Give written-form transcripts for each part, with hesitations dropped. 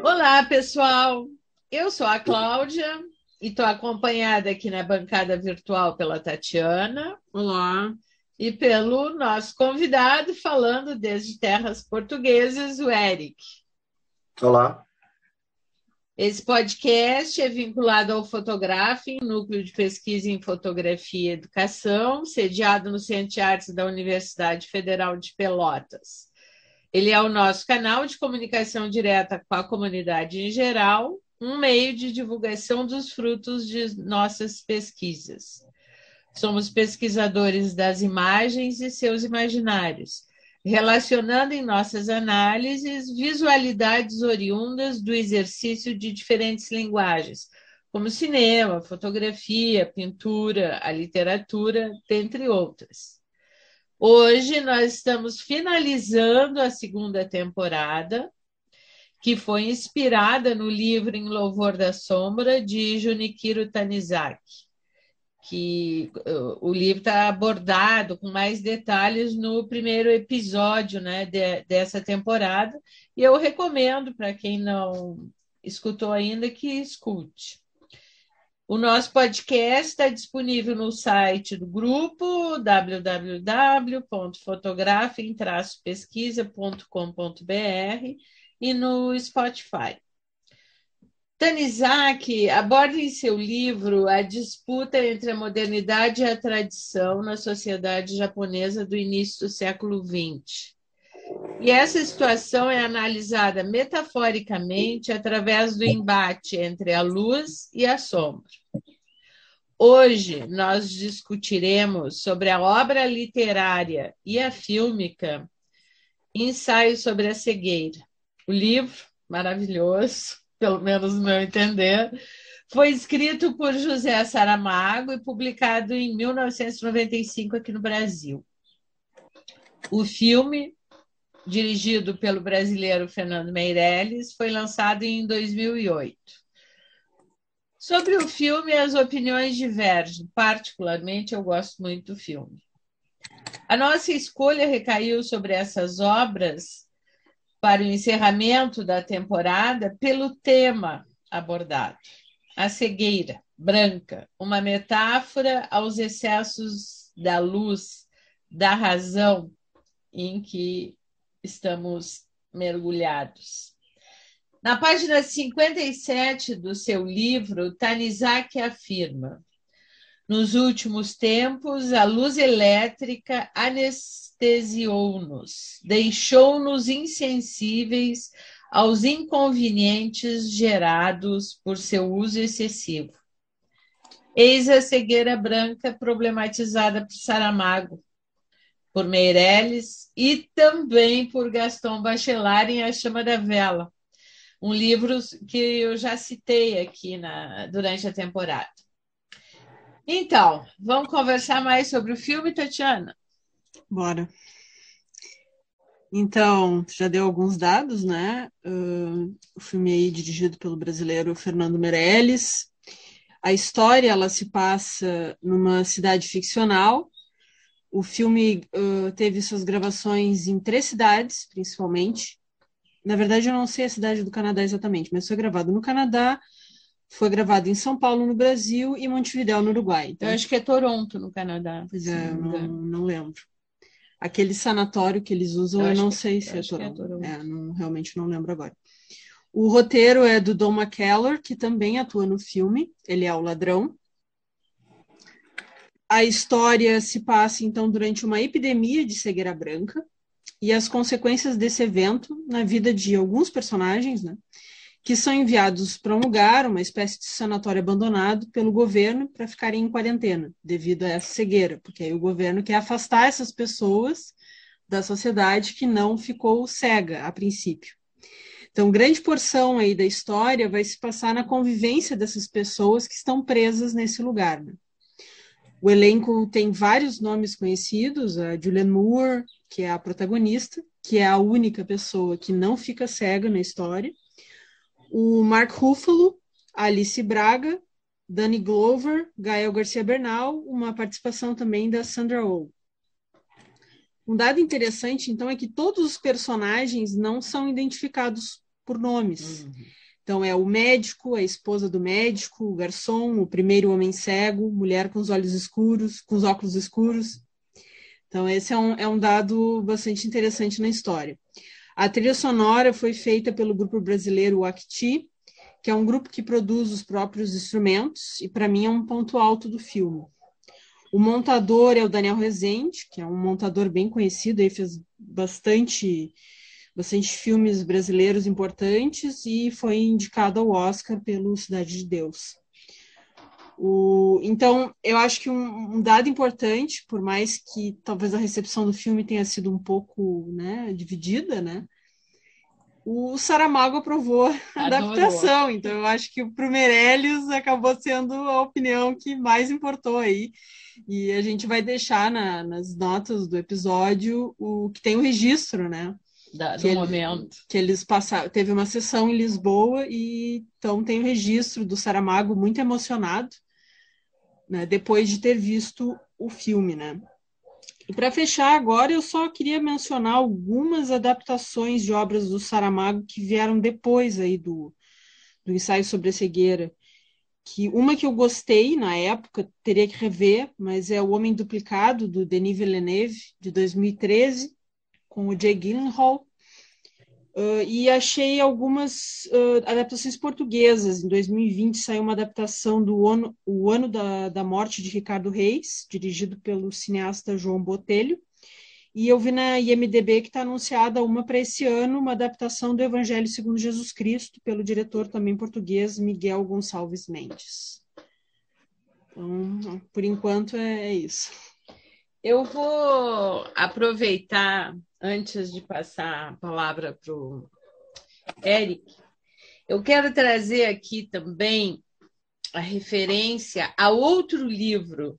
Olá, pessoal. Eu sou a Cláudia e estou acompanhada aqui na bancada virtual pela Tatiana Olá. e pelo nosso convidado, falando desde terras portuguesas, o Eric. Olá. Esse podcast é vinculado ao Fotografem, Núcleo de Pesquisa em Fotografia e Educação, sediado no Centro de Artes da Universidade Federal de Pelotas. Ele é o nosso canal de comunicação direta com a comunidade em geral, um meio de divulgação dos frutos de nossas pesquisas. Somos pesquisadores das imagens e seus imaginários, relacionando em nossas análises visualidades oriundas do exercício de diferentes linguagens, como cinema, fotografia, pintura, a literatura, dentre outras. Hoje nós estamos finalizando a segunda temporada, que foi inspirada no livro Em Louvor da Sombra, de Junichiro Tanizaki, que o livro está abordado com mais detalhes no primeiro episódio, né, dessa temporada, e eu recomendo para quem não escutou ainda que escute. O nosso podcast está disponível no site do grupo www.fotografem-pesquisa.com.br e no Spotify. Tanizaki aborda em seu livro a disputa entre a modernidade e a tradição na sociedade japonesa do início do século XX. E essa situação é analisada metaforicamente através do embate entre a luz e a sombra. Hoje nós discutiremos sobre a obra literária e a fílmica Ensaio sobre a Cegueira. O livro, maravilhoso, pelo menos no meu entender, foi escrito por José Saramago e publicado em 1995 aqui no Brasil. O filme, dirigido pelo brasileiro Fernando Meirelles, foi lançado em 2008. Sobre o filme, as opiniões divergem. Particularmente, eu gosto muito do filme. A nossa escolha recaiu sobre essas obras para o encerramento da temporada pelo tema abordado: a cegueira branca, uma metáfora aos excessos da luz, da razão em que estamos mergulhados. Na página 57 do seu livro, Tanizaki afirma: nos últimos tempos, a luz elétrica anestesiou-nos, deixou-nos insensíveis aos inconvenientes gerados por seu uso excessivo. Eis a cegueira branca problematizada por Saramago, por Meirelles e também por Gaston Bachelard em A Chama da Vela, um livro que eu já citei aqui durante a temporada. Então, vamos conversar mais sobre o filme, Tatiana? Bora. Então, já deu alguns dados, né? O filme aí dirigido pelo brasileiro Fernando Meirelles. A história, ela se passa numa cidade ficcional. O filme teve suas gravações em 3 cidades, principalmente. Na verdade, eu não sei a cidade do Canadá exatamente, mas foi gravado no Canadá, foi gravado em São Paulo, no Brasil, e Montevidéu, no Uruguai. Então, eu acho que é Toronto, no Canadá. Pois é, eu não lembro. Aquele sanatório que eles usam, eu não sei se é Toronto. Realmente não lembro agora. O roteiro é do Don McKellar, que também atua no filme. Ele é o ladrão. A história se passa, então, durante uma epidemia de cegueira branca e as consequências desse evento na vida de alguns personagens, né, que são enviados para um lugar, uma espécie de sanatório abandonado pelo governo para ficarem em quarentena devido a essa cegueira, porque aí o governo quer afastar essas pessoas da sociedade que não ficou cega a princípio. Então, grande porção aí da história vai se passar na convivência dessas pessoas que estão presas nesse lugar, né? O elenco tem vários nomes conhecidos, a Julianne Moore, que é a protagonista, que é a única pessoa que não fica cega na história, o Mark Ruffalo, a Alice Braga, Danny Glover, Gael Garcia Bernal, uma participação também da Sandra Oh. Um dado interessante, então, é que todos os personagens não são identificados por nomes. Então, é o médico, a esposa do médico, o garçom, o primeiro homem cego, mulher com os olhos escuros, com os óculos escuros. Então, esse é um dado bastante interessante na história. A trilha sonora foi feita pelo grupo brasileiro Acti, que é um grupo que produz os próprios instrumentos, e para mim é um ponto alto do filme. O montador é o Daniel Rezende, que é um montador bem conhecido, ele fez bastante filmes brasileiros importantes e foi indicado ao Oscar pelo Cidade de Deus. Então, eu acho que um dado importante, por mais que talvez a recepção do filme tenha sido um pouco, né, dividida, né, o Saramago aprovou a adaptação. Então, eu acho que para o Meirelles acabou sendo a opinião que mais importou aí. E a gente vai deixar nas notas do episódio o que tem o registro, né? Do momento. Que eles passaram. Teve uma sessão em Lisboa e então tem o registro do Saramago muito emocionado, né, depois de ter visto o filme, né? E para fechar agora, eu só queria mencionar algumas adaptações de obras do Saramago que vieram depois aí do Ensaio sobre a Cegueira. Uma que eu gostei na época, teria que rever, mas é O Homem Duplicado, do Denis Villeneuve, de 2013, com o Jake Gyllenhaal. E achei algumas adaptações portuguesas. Em 2020 saiu uma adaptação do O Ano da Morte de Ricardo Reis, dirigido pelo cineasta João Botelho. E eu vi na IMDb que está anunciada uma para esse ano, uma adaptação do Evangelho segundo Jesus Cristo, pelo diretor também português Miguel Gonçalves Mendes. Então, por enquanto, é isso. Eu vou aproveitar, antes de passar a palavra para o Eric, eu quero trazer aqui também a referência a outro livro,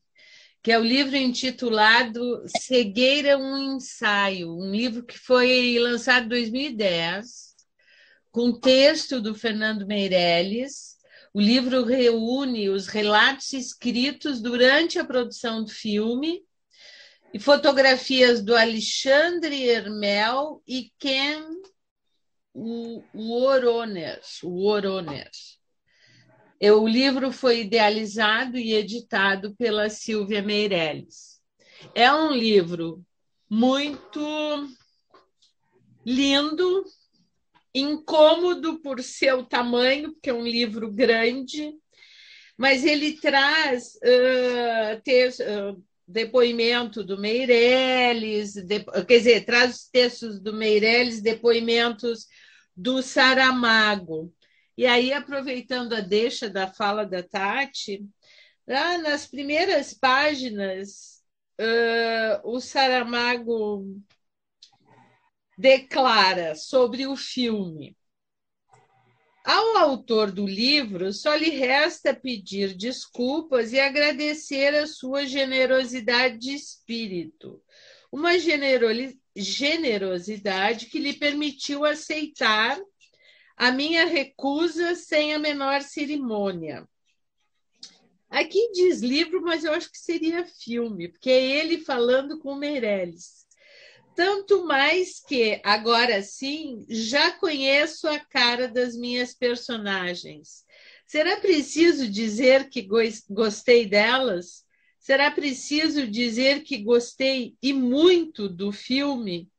que é o livro intitulado Cegueira, um Ensaio, um livro que foi lançado em 2010, com texto do Fernando Meirelles. O livro reúne os relatos escritos durante a produção do filme e fotografias do Alexandre Hermel e Ken Woroner. O livro foi idealizado e editado pela Silvia Meirelles. É um livro muito lindo, incômodo por seu tamanho, porque é um livro grande, mas ele traz depoimento do Meirelles, traz os textos do Meirelles, depoimentos do Saramago. E aí, aproveitando a deixa da fala da Tati, lá nas primeiras páginas, o Saramago declara sobre o filme: ao autor do livro, só lhe resta pedir desculpas e agradecer a sua generosidade de espírito. Uma generosidade que lhe permitiu aceitar a minha recusa sem a menor cerimônia. Aqui diz livro, mas eu acho que seria filme, porque é ele falando com o Meirelles. Tanto mais que, agora sim, já conheço a cara das minhas personagens. Será preciso dizer que gostei delas? Será preciso dizer que gostei e muito do filme?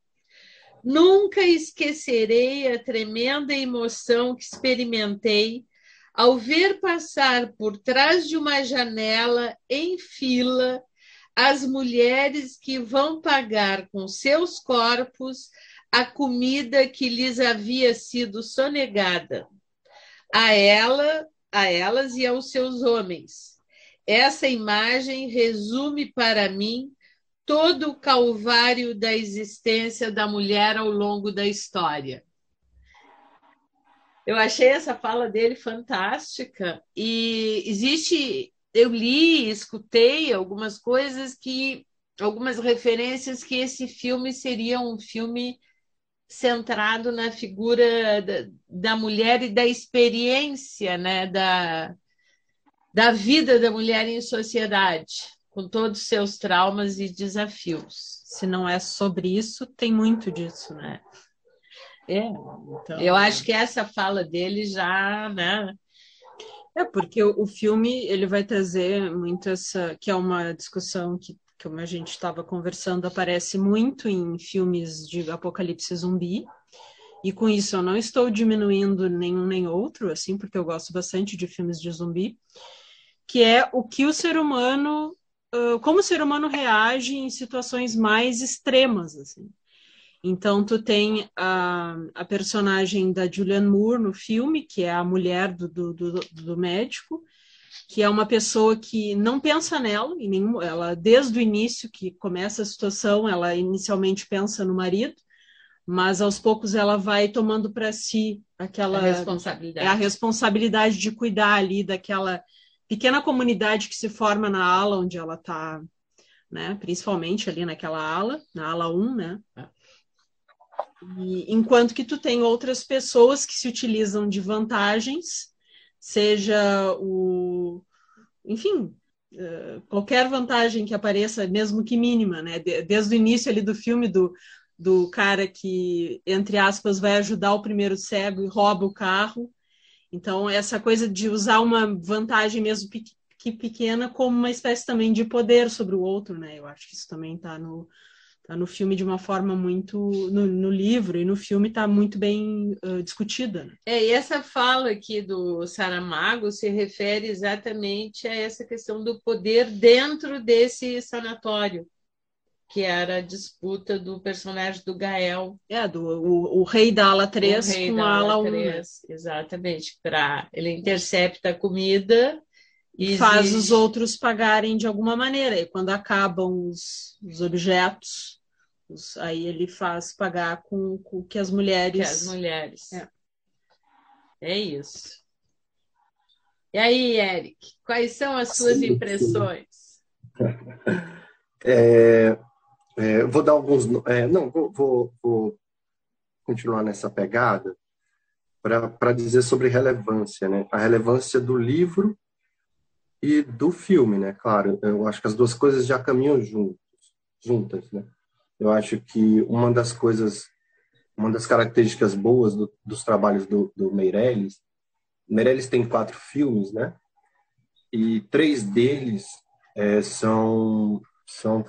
Nunca esquecerei a tremenda emoção que experimentei ao ver passar por trás de uma janela, em fila, as mulheres que vão pagar com seus corpos a comida que lhes havia sido sonegada, a elas e aos seus homens. Essa imagem resume para mim todo o calvário da existência da mulher ao longo da história. Eu achei essa fala dele fantástica e eu li, escutei algumas coisas algumas referências que esse filme seria um filme centrado na figura da mulher e da experiência, né, da vida da mulher em sociedade, com todos os seus traumas e desafios. Se não é sobre isso, tem muito disso, né? Então, eu acho que essa fala dele já, né? Porque o filme ele vai trazer muito essa, que é uma discussão que, como a gente estava conversando, aparece muito em filmes de apocalipse zumbi. E com isso eu não estou diminuindo nenhum nem outro, assim, porque eu gosto bastante de filmes de zumbi, que é o que o ser humano, como o ser humano reage em situações mais extremas, assim. Então, tu tem a personagem da Julianne Moore no filme, que é a mulher do médico, que é uma pessoa que não pensa nela, ela, desde o início que começa a situação, ela inicialmente pensa no marido, mas aos poucos ela vai tomando para si aquela a responsabilidade de cuidar ali daquela pequena comunidade que se forma na ala onde ela está, né? Principalmente ali naquela ala, na ala 1, né? E, enquanto que tu tem outras pessoas que se utilizam de vantagens, seja enfim, qualquer vantagem que apareça, mesmo que mínima, né? Desde o início ali do filme do cara que, entre aspas, vai ajudar o primeiro cego e rouba o carro. Então, essa coisa de usar uma vantagem mesmo que pequena como uma espécie também de poder sobre o outro, né? Eu acho que isso também está no filme de uma forma muito... No livro e no filme está muito bem discutida. Né? E essa fala aqui do Saramago se refere exatamente a essa questão do poder dentro desse sanatório, que era a disputa do personagem do Gael. O rei da ala 3 com a ala 1. Né? Exatamente. Ele intercepta a comida e faz os outros pagarem de alguma maneira. E quando acabam os objetos, aí ele faz pagar com o que as mulheres... É isso. E aí, Eric, quais são as suas impressões? Vou dar alguns... vou continuar nessa pegada para dizer sobre relevância, né? A relevância do livro e do filme, né? Claro, eu acho que as duas coisas já caminham juntas, né? Eu acho que uma das características boas dos trabalhos do Meirelles tem 4 filmes, né? E 3 deles são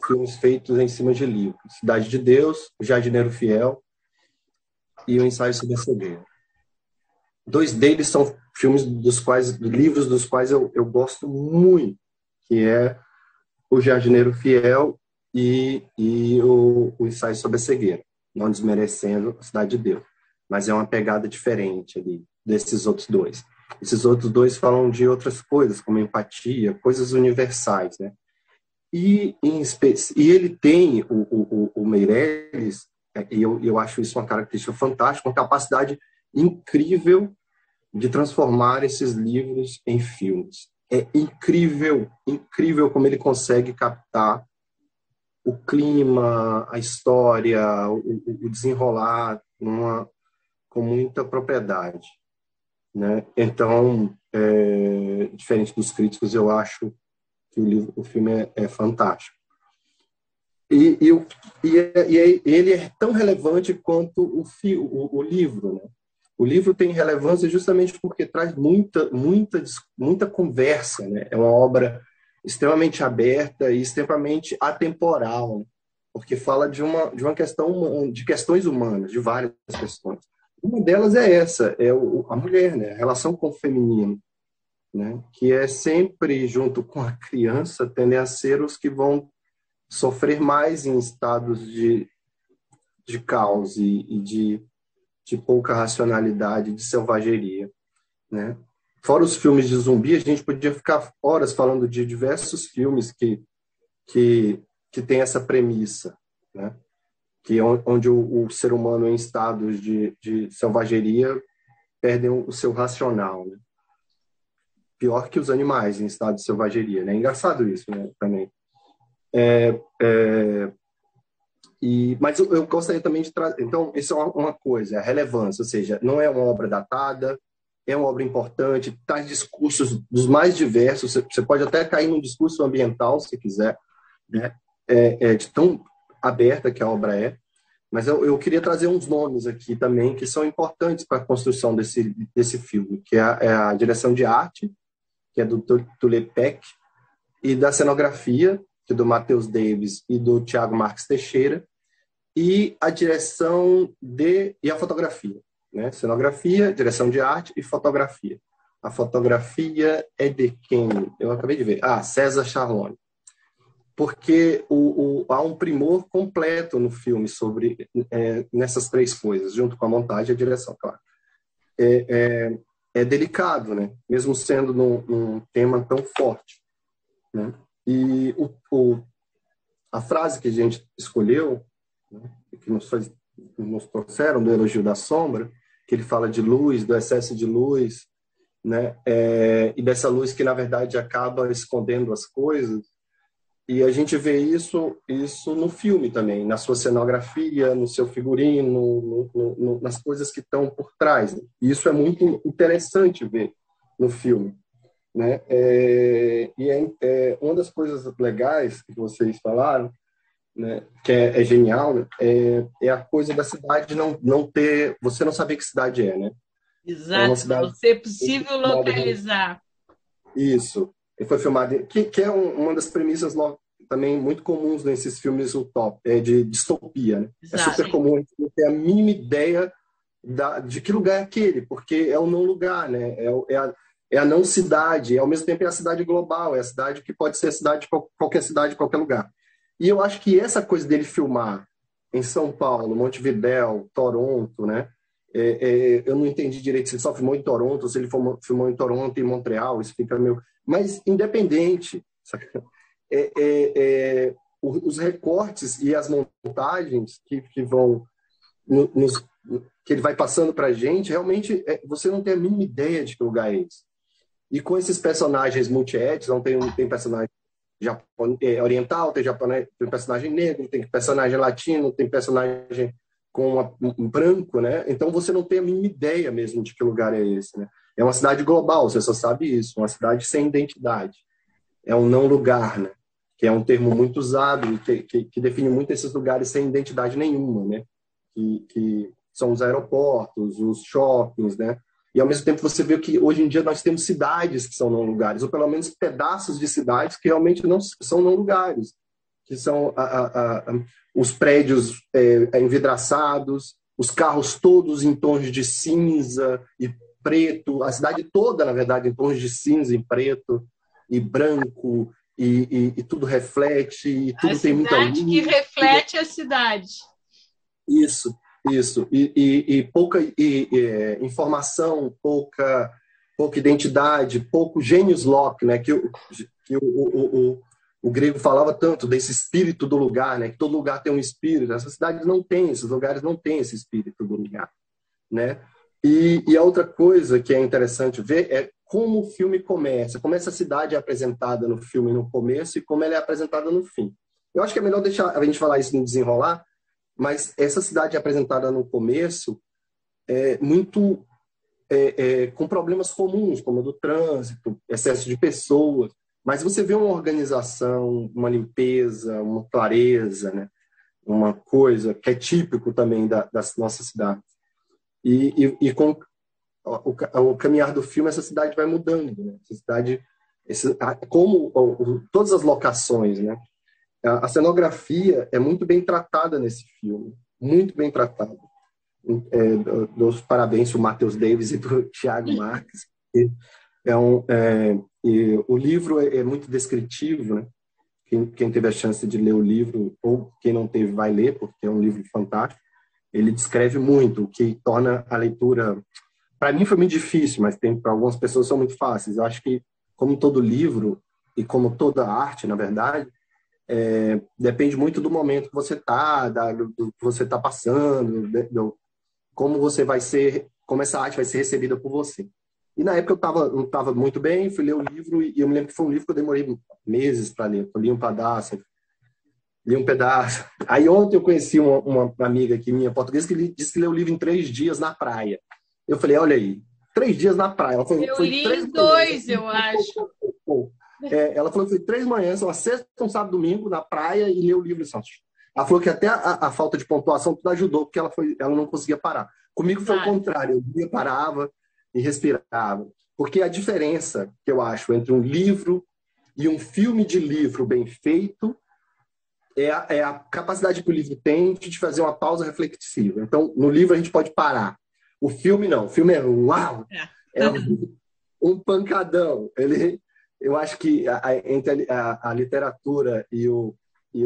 filmes feitos em cima de livros. Cidade de Deus, O Jardineiro Fiel e O Ensaio sobre a Cegueira. 2 deles são livros dos quais eu gosto muito, que é O Jardineiro Fiel e o Ensaio sobre a Cegueira, não desmerecendo a Cidade de Deus, mas é uma pegada diferente ali desses outros 2. Esses outros 2 falam de outras coisas, como empatia, coisas universais, né? E ele tem, o Meirelles, e eu acho isso uma característica fantástica, uma capacidade incrível de transformar esses livros em filmes. É incrível como ele consegue captar o clima, a história, o desenrolar com muita propriedade, né? Então, diferente dos críticos, eu acho que o filme é fantástico. E ele é tão relevante quanto o livro, né? O livro tem relevância justamente porque traz muita conversa, né? É uma obra extremamente aberta e extremamente atemporal, né? Porque fala de uma questão de questões humanas, de várias questões. Uma delas é essa, a mulher, né? A relação com o feminino, né? Que é sempre, junto com a criança, tendem a ser os que vão sofrer mais em estados de caos e de pouca racionalidade, de selvageria, né? Fora os filmes de zumbi, a gente podia ficar horas falando de diversos filmes que tem essa premissa, né? Que onde o ser humano em estados de selvageria perdem o seu racional, né? Pior que os animais em estado de selvageria, né? É engraçado isso, né? Também. Mas eu gostaria também de trazer... Então, isso é uma coisa, a relevância, ou seja, não é uma obra datada, é uma obra importante, traz discursos dos mais diversos, você pode até cair num discurso ambiental, se quiser, né? De tão aberta que a obra é, Mas eu queria trazer uns nomes aqui também que são importantes para a construção desse filme, que é a direção de arte, que é do Tulepek, e da cenografia, que é do Matheus Davis e do Thiago Marques Teixeira, e a direção e a fotografia, né? Cenografia, direção de arte e fotografia. A fotografia é de quem? Eu acabei de ver. César Charlone. Porque há um primor completo no filme sobre nessas três coisas, junto com a montagem e a direção, claro. É delicado, né? Mesmo sendo num tema tão forte, né? E a frase que a gente escolheu, né, que nos trouxeram do Elogio da Sombra, que ele fala de luz, do excesso de luz, né? E dessa luz que, na verdade, acaba escondendo as coisas. E a gente vê isso no filme também, na sua cenografia, no seu figurino, nas coisas que estão por trás. E isso é muito interessante ver no filme, né? Uma das coisas legais que vocês falaram, né, que é genial, né, é a coisa da cidade não ter... Você não saber que cidade é, né? Exato, não ser possível localizar. Isso. E foi filmado... Que é uma das premissas também muito comuns nesses filmes de distopia, né? Exato. É super comum você ter a mínima ideia de que lugar é aquele, porque é o não lugar, né? É a não cidade, ao mesmo tempo é a cidade global, é a cidade que pode ser qualquer cidade, qualquer lugar. E eu acho que essa coisa dele filmar em São Paulo, Montevidéu, Toronto, né? Eu não entendi direito se ele só filmou em Toronto, ou se ele filmou em Toronto e Montreal, isso fica meio... Mas independente, sabe? Os recortes e as montagens que vão que ele vai passando para a gente, realmente você não tem a mínima ideia de que lugar é esse. E com esses personagens multiétnicos, não tem personagem oriental, tem personagem negro, tem personagem latino, tem personagem com um branco, né? Então você não tem a mínima ideia mesmo de que lugar é esse, né? É uma cidade global, você só sabe isso, uma cidade sem identidade. É um não lugar, né? Que é um termo muito usado e que define muito esses lugares sem identidade nenhuma, né? Que são os aeroportos, os shoppings, né? E, ao mesmo tempo, você vê que hoje em dia nós temos cidades que são não lugares, ou pelo menos pedaços de cidades que realmente não são não lugares, que são os prédios envidraçados, os carros todos em tons de cinza e preto, a cidade toda, na verdade, em tons de cinza e preto e branco, e tudo reflete, e tudo tem muita luz. A cidade que reflete a cidade. Isso. E pouca informação, pouca identidade, pouco genius loci, né? Que o grego falava tanto desse espírito do lugar, né? Que todo lugar tem um espírito. Essas cidades não têm, esses lugares não têm esse espírito do lugar, né? E a outra coisa que é interessante ver é como o filme começa. Como essa cidade é apresentada no filme no começo e como ela é apresentada no fim. Eu acho que é melhor deixar a gente falar isso no desenrolar, mas essa cidade apresentada no começo é muito com problemas comuns, como o do trânsito, excesso de pessoas. Mas você vê uma organização, uma limpeza, uma clareza, né? Uma coisa que é típico também das nossas cidades. E com o caminhar do filme, essa cidade vai mudando, né? Essa cidade, como todas as locações, né? A cenografia é muito bem tratada nesse filme, muito bem tratada. Dou os parabéns para o Matheus Davis e para o Thiago Marques. O livro é muito descritivo, né? Quem teve a chance de ler o livro, ou quem não teve, vai ler, porque é um livro fantástico. Ele descreve muito, o que torna a leitura... Para mim foi muito difícil, mas para algumas pessoas são muito fáceis. Eu acho que, como todo livro, e como toda arte, na verdade, depende muito do momento que você está, do que você está passando, como você vai ser, como essa arte vai ser recebida por você. E na época eu não estava muito bem, fui ler o livro, e eu me lembro que foi um livro que eu demorei meses para ler. Eu li um pedaço. Aí ontem eu conheci uma amiga aqui, minha portuguesa, que disse que leu o livro em 3 dias na praia. Eu falei, olha aí, 3 dias na praia. Ela falou, eu li em 2, eu acho. Ela falou que foi 3 manhãs, uma sexta, um sábado, domingo, na praia, e leu o livro. Ela falou que até a falta de pontuação tudo ajudou, porque ela não conseguia parar. Comigo foi o contrário, eu lia, parava e respirava. Porque a diferença que eu acho entre um livro e um filme de livro bem feito é a capacidade que o livro tem de fazer uma pausa reflexiva. Então, no livro a gente pode parar. O filme não. O filme é uau! É um pancadão. Eu acho que entre a literatura e o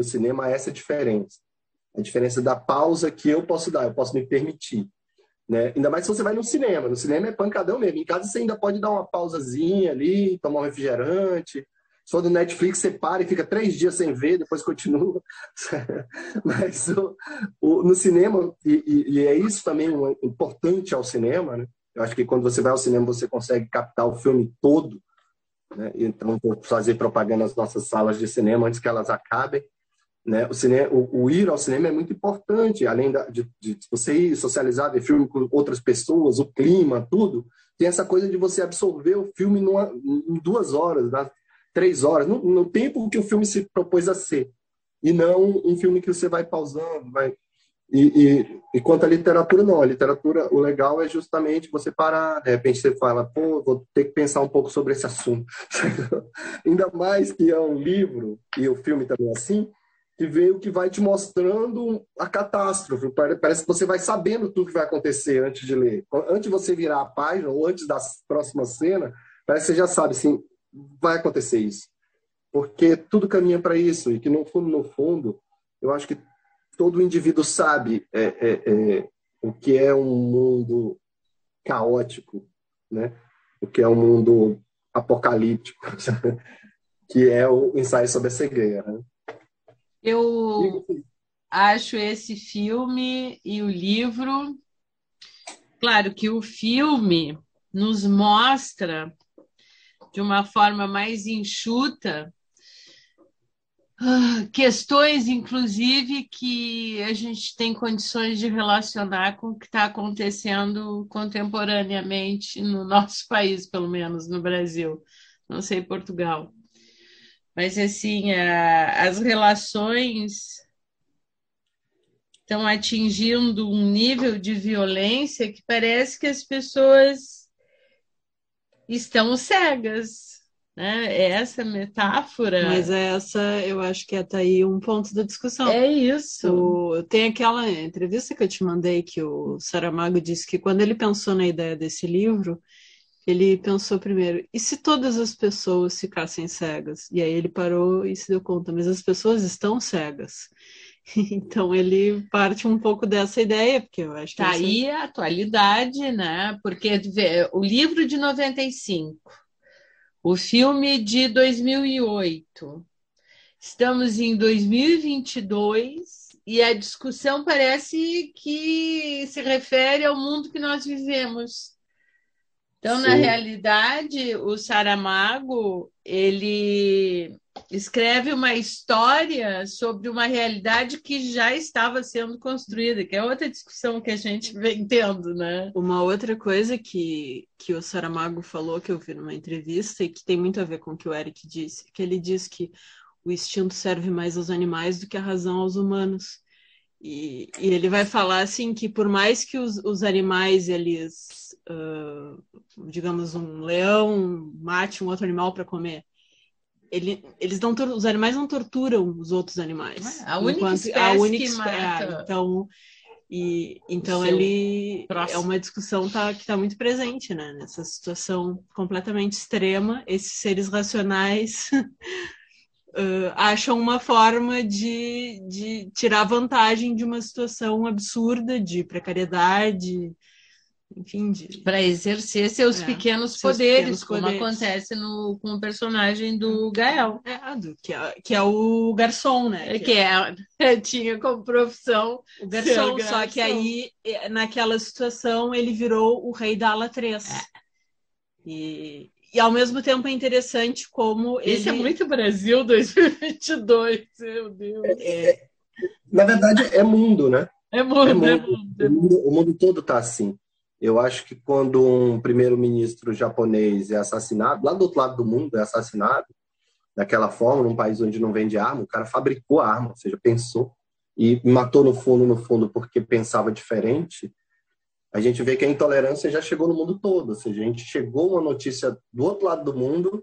cinema há essa diferença. A diferença da pausa que eu posso dar, eu posso me permitir. Né? Ainda mais se você vai no cinema. No cinema é pancadão mesmo. Em casa você ainda pode dar uma pausazinha ali, tomar um refrigerante. Se for do Netflix, você para e fica 3 dias sem ver, depois continua. Mas no cinema, e é isso também importante ao cinema, né? Eu acho que quando você vai ao cinema, você consegue captar o filme todo. Né? Então, vou fazer propaganda nas nossas salas de cinema antes que elas acabem. Né? O ir ao cinema é muito importante, além de você ir socializar, ver filme com outras pessoas, o clima, tudo. Tem essa coisa de você absorver o filme em 2 horas, 3 horas, no tempo que o filme se propôs a ser. E não um filme que você vai pausando, E quanto à literatura, não. A literatura, o legal é justamente você parar, de repente você fala, pô, vou ter que pensar um pouco sobre esse assunto. Ainda mais que é um livro, e o filme também é assim, que veio que vai te mostrando a catástrofe. Parece que você vai sabendo tudo que vai acontecer antes de ler. Antes de você virar a página, ou antes da próxima cena, parece que você já sabe, assim, vai acontecer isso. Porque tudo caminha para isso, e que no fundo, eu acho que todo indivíduo sabe o que é um mundo caótico, né? O que é um mundo apocalíptico, que é o ensaio sobre a cegueira. Né? Eu acho esse filme e o livro... Claro que o filme nos mostra de uma forma mais enxuta questões, inclusive, que a gente tem condições de relacionar com o que está acontecendo contemporaneamente no nosso país, pelo menos no Brasil, não sei Portugal. Mas, assim, as relações estão atingindo um nível de violência que parece que as pessoas estão cegas. Né? Essa metáfora. Mas eu acho que está aí um ponto da discussão. É isso. Tem aquela entrevista que eu te mandei que o Saramago disse que quando ele pensou na ideia desse livro, ele pensou primeiro, e se todas as pessoas ficassem cegas? E aí ele parou e se deu conta, mas as pessoas estão cegas. Então ele parte um pouco dessa ideia, porque eu acho que... Tá aí a atualidade, né? Porque o livro de 95, o filme de 2008, estamos em 2022 e a discussão parece que se refere ao mundo que nós vivemos. Então, na realidade, o Saramago, ele escreve uma história sobre uma realidade que já estava sendo construída, que é outra discussão que a gente vem tendo, né? Uma outra coisa que o Saramago falou, que eu vi numa entrevista, e que tem muito a ver com o que o Eric disse, que ele diz que o instinto serve mais aos animais do que a razão aos humanos. E ele vai falar assim que por mais que os animais, eles, digamos, um leão mate um outro animal para comer, os animais não torturam os outros animais. A única espécie que mata. Então ele próximo. É uma discussão que está muito presente, né? Nessa situação completamente extrema, esses seres racionais acham uma forma de tirar vantagem de uma situação absurda, de precariedade, enfim... Para exercer seus pequenos poderes, como acontece com o personagem do Gael. Que é o garçom, né? Tinha como profissão o garçom, só que aí, naquela situação, ele virou o rei da ala 3. E ao mesmo tempo é interessante como Isso é muito Brasil 2022, meu Deus. Na verdade, é mundo, né? É mundo. O mundo todo está assim. Eu acho que quando um primeiro-ministro japonês é assassinado, lá do outro lado do mundo é assassinado, daquela forma, num país onde não vende arma, o cara fabricou a arma, ou seja, pensou. e matou no fundo, porque pensava diferente, a gente vê que a intolerância já chegou no mundo todo. Ou seja, a gente chegou uma notícia do outro lado do mundo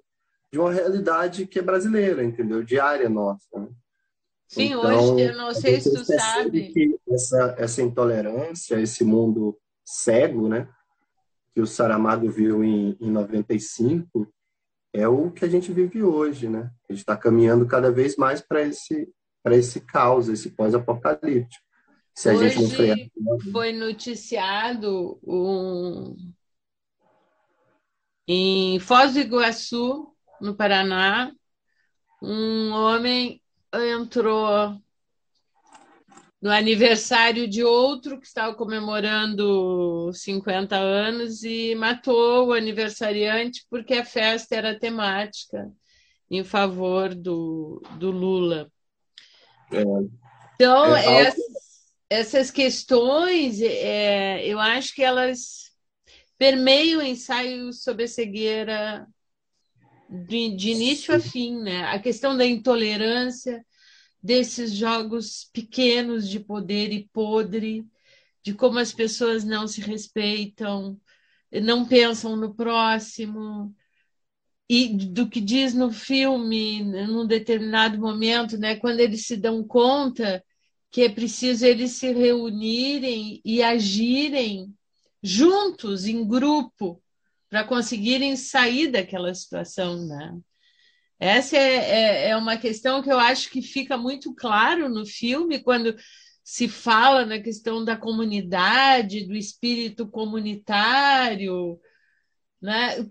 de uma realidade que é brasileira, entendeu? Diária nossa, né? Sim, hoje, Então, eu não a sei se tu gente percebe sabe. que essa intolerância, esse mundo cego, né, que o Saramago viu em 95, é o que a gente vive hoje, né? A gente está caminhando cada vez mais para esse caos, esse pós-apocalíptico. Se a gente não frear. Hoje foi noticiado em Foz do Iguaçu, no Paraná, um homem entrou no aniversário de outro que estava comemorando 50 anos e matou o aniversariante porque a festa era temática em favor do Lula. Então, É algo. essas questões, eu acho que elas permeiam o ensaio sobre a cegueira de início a fim, né? A questão da intolerância, desses jogos pequenos de poder e podre, de como as pessoas não se respeitam, não pensam no próximo, e do que diz no filme, num determinado momento, né, quando eles se dão conta que é preciso eles se reunirem e agirem juntos, em grupo, para conseguirem sair daquela situação, né? Essa é uma questão que eu acho que fica muito claro no filme, quando se fala na questão da comunidade, do espírito comunitário, né?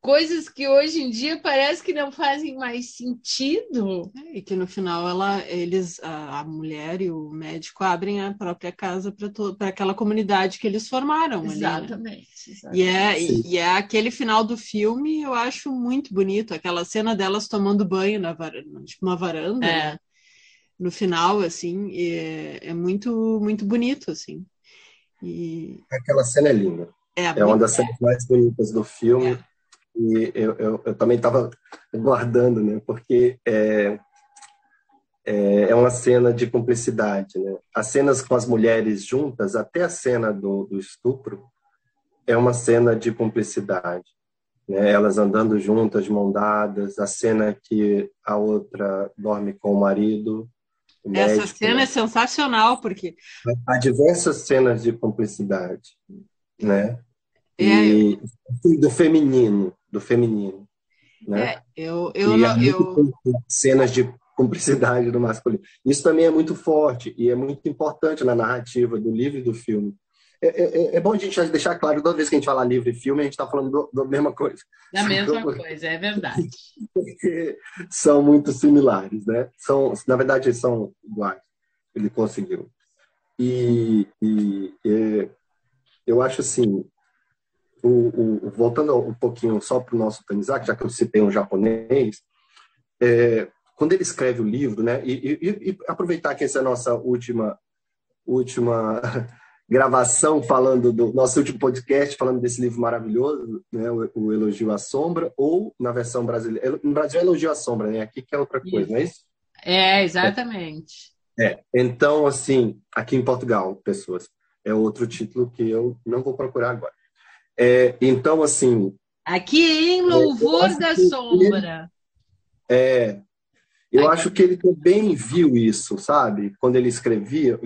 Coisas que hoje em dia parece que não fazem mais sentido. E que no final a mulher e o médico abrem a própria casa para aquela comunidade que eles formaram ali, né? Exatamente. E é aquele final do filme, eu acho muito bonito, aquela cena delas tomando banho na varanda, tipo uma varanda, né? No final, assim, é muito, muito bonito, assim. Aquela cena é linda. É uma das cenas mais bonitas do filme. E eu também estava guardando, né? Porque é uma cena de cumplicidade, né? As cenas com as mulheres juntas, até a cena do estupro, é uma cena de cumplicidade, né? Elas andando juntas, de mão dadas, a cena que a outra dorme com o marido, o Essa médico, cena né? é sensacional, porque Há diversas cenas de cumplicidade, né? é, E do feminino, né? eu E há não, muito eu, pouco cenas de cumplicidade do masculino. Isso também é muito forte e é muito importante na narrativa do livro e do filme. É bom a gente deixar claro, toda vez que a gente fala livro e filme, a gente está falando da mesma coisa. Da mesma coisa, é verdade. Porque são muito similares, né? Na verdade, são iguais. Ele conseguiu. Eu acho assim, voltando um pouquinho só para o nosso Tanizaki, já que eu citei um japonês, quando ele escreve o livro, né, e aproveitar que essa é a nossa última gravação falando do nosso último podcast, falando desse livro maravilhoso, né, o Elogio à Sombra, ou na versão brasileira, no Brasil é Elogio à Sombra, né, aqui que é outra coisa, Isso. não é isso? Exatamente. Então, assim, aqui em Portugal, pessoas, é outro título que eu não vou procurar agora. Então, assim... Aqui em Louvor da Sombra. Eu acho que ele também viu isso, sabe? Enquanto ele escrevia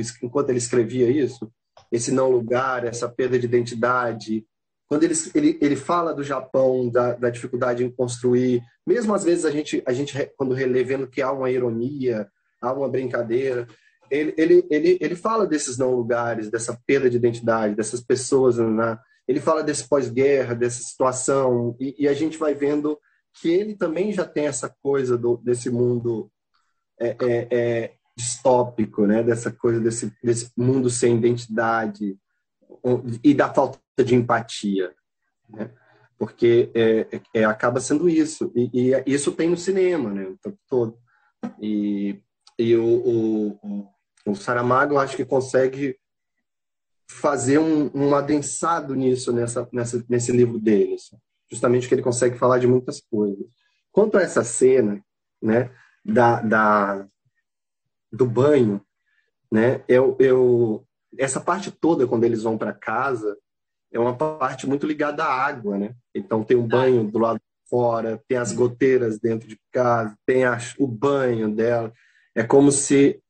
isso, esse não lugar, essa perda de identidade. Quando ele fala do Japão, da dificuldade em construir, mesmo às vezes a gente quando relê, vendo que há uma ironia, há uma brincadeira, ele fala desses não lugares, dessa perda de identidade, dessas pessoas, né? Ele fala desse pós-guerra, dessa situação, e a gente vai vendo que ele também já tem essa coisa desse mundo distópico, né? Dessa coisa desse mundo sem identidade e da falta de empatia, né? Porque acaba sendo isso, e isso tem no cinema, né? O tempo todo. E o Saramago, eu acho que consegue fazer um adensado nisso, nesse livro dele, assim. Justamente que ele consegue falar de muitas coisas. Quanto a essa cena, né, do banho, né? Essa parte toda, quando eles vão para casa, é uma parte muito ligada à água, né? Então tem um banho do lado de fora, tem as goteiras dentro de casa, tem o banho dela. É como se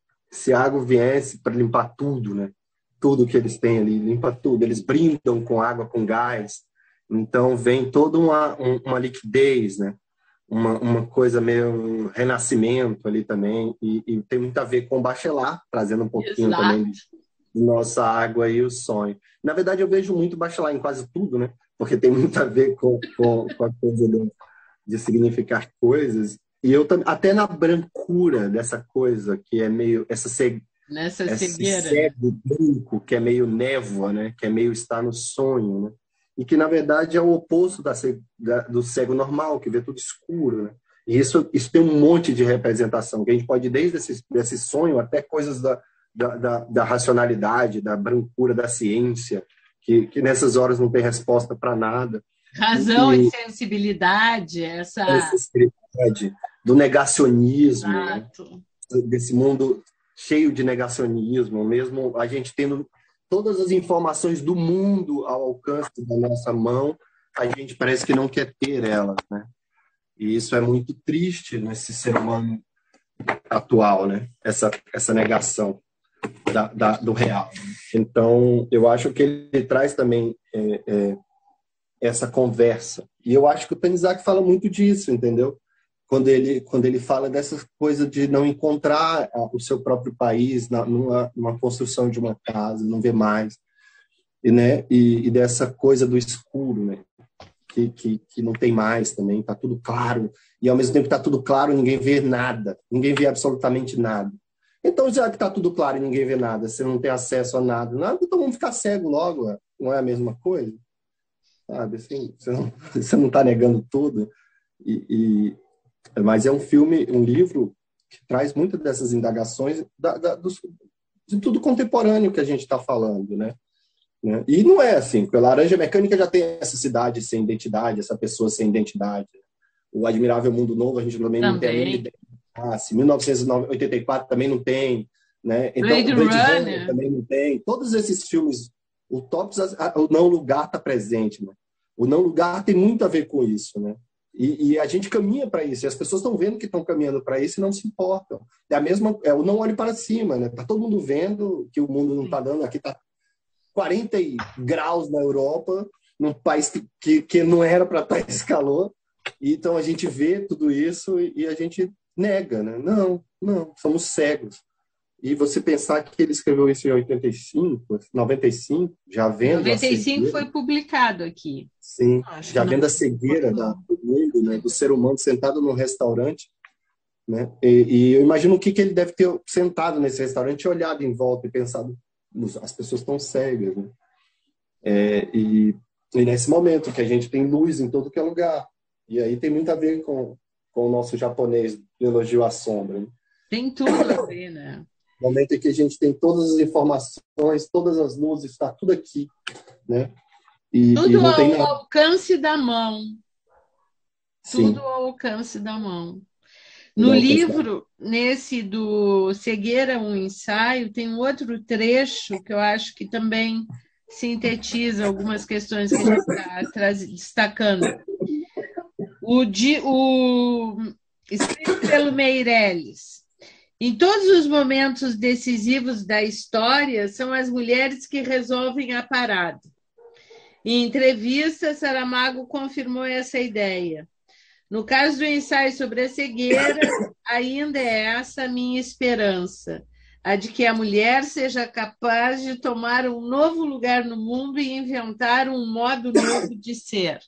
a água viesse para limpar tudo, né? Tudo que eles têm ali, limpa tudo. Eles brindam com água, com gás. Então vem toda uma liquidez, né? Uma coisa meio renascimento ali também. E tem muito a ver com o Bachelard, trazendo um pouquinho Exato. também de nossa água e o sonho. Na verdade, eu vejo muito Bachelard em quase tudo, né? Porque tem muito a ver com a coisa de significar coisas. E eu também, até na brancura dessa coisa, que é meio Nessa esse cegueira. cego branco, que é meio névoa, né? Que é meio estar no sonho, né? E que, na verdade, é o oposto do cego normal, que vê tudo escuro, né? E isso tem um monte de representação, que a gente pode ir desde desse sonho até coisas da racionalidade, da brancura, da ciência, que nessas horas não tem resposta para nada. Razão e sensibilidade, essa sensibilidade do negacionismo, né? Exato. Desse mundo cheio de negacionismo, mesmo a gente tendo todas as informações do mundo ao alcance da nossa mão, a gente parece que não quer ter elas, né? E isso é muito triste nesse ser humano atual, né? Essa negação do real. Então, eu acho que ele traz também essa conversa. E eu acho que o Tanizak fala muito disso, entendeu? Quando ele fala dessa coisa de não encontrar o seu próprio país numa construção de uma casa, não ver mais, né? E dessa coisa do escuro, né? Que não tem mais também, está tudo claro, e ao mesmo tempo que está tudo claro, ninguém vê nada, ninguém vê absolutamente nada. Então, já que está tudo claro e ninguém vê nada, você não tem acesso a nada, então vamos ficar cego logo, não é a mesma coisa? Sabe, assim, você não está negando tudo, mas é um filme, um livro que traz muitas dessas indagações de tudo contemporâneo que a gente está falando, né? E não é assim, porque a Laranja Mecânica já tem essa cidade sem identidade, essa pessoa sem identidade. O Admirável Mundo Novo a gente também não tem a mínima ideia. 1984 também não tem, né? Então, Blade Runner Runner também não tem. Todos esses filmes utópicos, o não lugar está presente, né? O não lugar tem muito a ver com isso, né? E a gente caminha para isso, e as pessoas estão vendo que estão caminhando para isso e não se importam. É o não olhe para cima, né? Tá todo mundo vendo que o mundo não está dando, aqui tá 40 graus na Europa, num país que não era para estar esse calor. E então a gente vê tudo isso e a gente nega, né? Não, somos cegos. E você pensar que ele escreveu isso em 85, 95, já vendo 95 foi publicado aqui. Sim, já vendo a cegueira do mundo, né? Do ser humano sentado num restaurante, né? E eu imagino o que ele deve ter sentado nesse restaurante, olhado em volta e pensado, as pessoas estão cegas, né? E nesse momento que a gente tem luz em todo que é lugar, e aí tem muito a ver com o nosso japonês elogio à sombra, né? Tem tudo a ver, né? Momento em que a gente tem todas as informações, todas as luzes, está tudo aqui, né? Tudo não tem ao alcance da mão. Sim. Tudo ao alcance da mão. No livro, nesse do Cegueira, um ensaio, tem um outro trecho que eu acho que também sintetiza algumas questões que a gente está destacando. Escrito pelo Meirelles. Em todos os momentos decisivos da história, são as mulheres que resolvem a parada. Em entrevista, Saramago confirmou essa ideia. No caso do ensaio sobre a cegueira, ainda é essa a minha esperança, a de que a mulher seja capaz de tomar um novo lugar no mundo e inventar um modo novo de ser.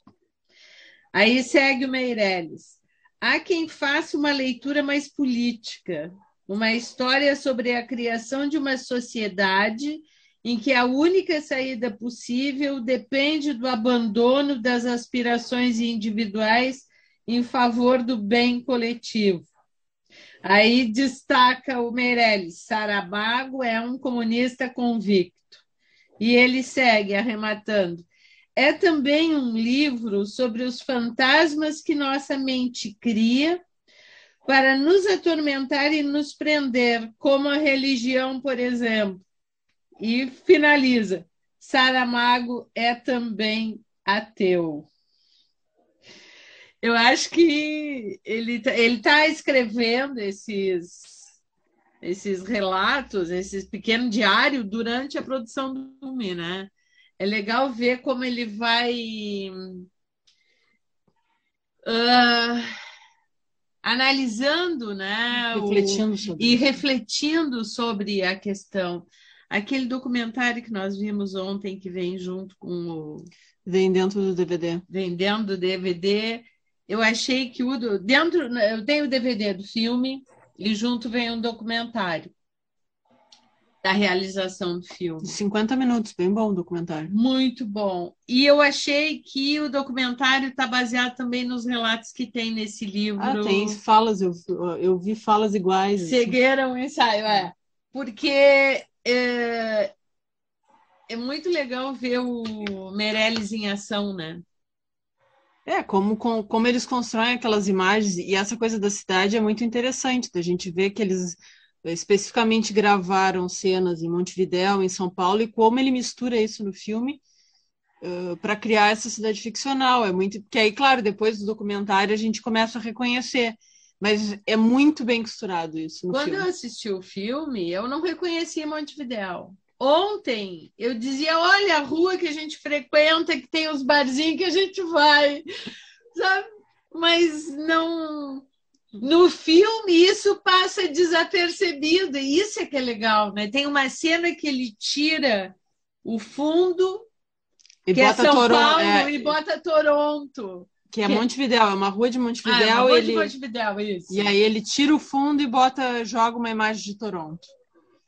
Aí segue o Meirelles. Há quem faça uma leitura mais política, uma história sobre a criação de uma sociedade em que a única saída possível depende do abandono das aspirações individuais em favor do bem coletivo. Aí destaca o Meirelles, Saramago é um comunista convicto. E ele segue arrematando. É também um livro sobre os fantasmas que nossa mente cria, para nos atormentar e nos prender, como a religião, por exemplo. E finaliza. Saramago é também ateu. Eu acho que ele tá escrevendo esses relatos, esse pequeno diário durante a produção do filme, né? É legal ver como ele vai analisando, né? Refletindo sobre a questão. Aquele documentário que nós vimos ontem, que vem junto com o... Vem dentro do DVD. Vem dentro do DVD. Eu achei que eu tenho o DVD do filme e junto vem um documentário da realização do filme. 50 minutos, bem bom o documentário. Muito bom. E eu achei que o documentário está baseado também nos relatos que tem nesse livro. Tem falas, eu vi falas iguais. Cegueira, um ensaio, Porque é muito legal ver o Meirelles em ação, né? Como eles constroem aquelas imagens, e essa coisa da cidade é muito interessante, da gente ver que eles especificamente gravaram cenas em Montevidéu, em São Paulo, e como ele mistura isso no filme para criar essa cidade ficcional. Porque aí, claro, depois do documentário a gente começa a reconhecer, mas é muito bem costurado isso no filme. Quando eu assisti o filme, eu não reconhecia Montevidéu. Ontem eu dizia, olha a rua que a gente frequenta, que tem os barzinhos que a gente vai, sabe? Mas não... No filme, isso passa desapercebido, e isso é que é legal, né? Tem uma cena que ele tira o fundo, que é São Paulo, e bota Toronto. Que é Montevidéu, é uma rua de Montevidéu. É uma rua de Montevidéu, isso. E aí ele tira o fundo e joga uma imagem de Toronto.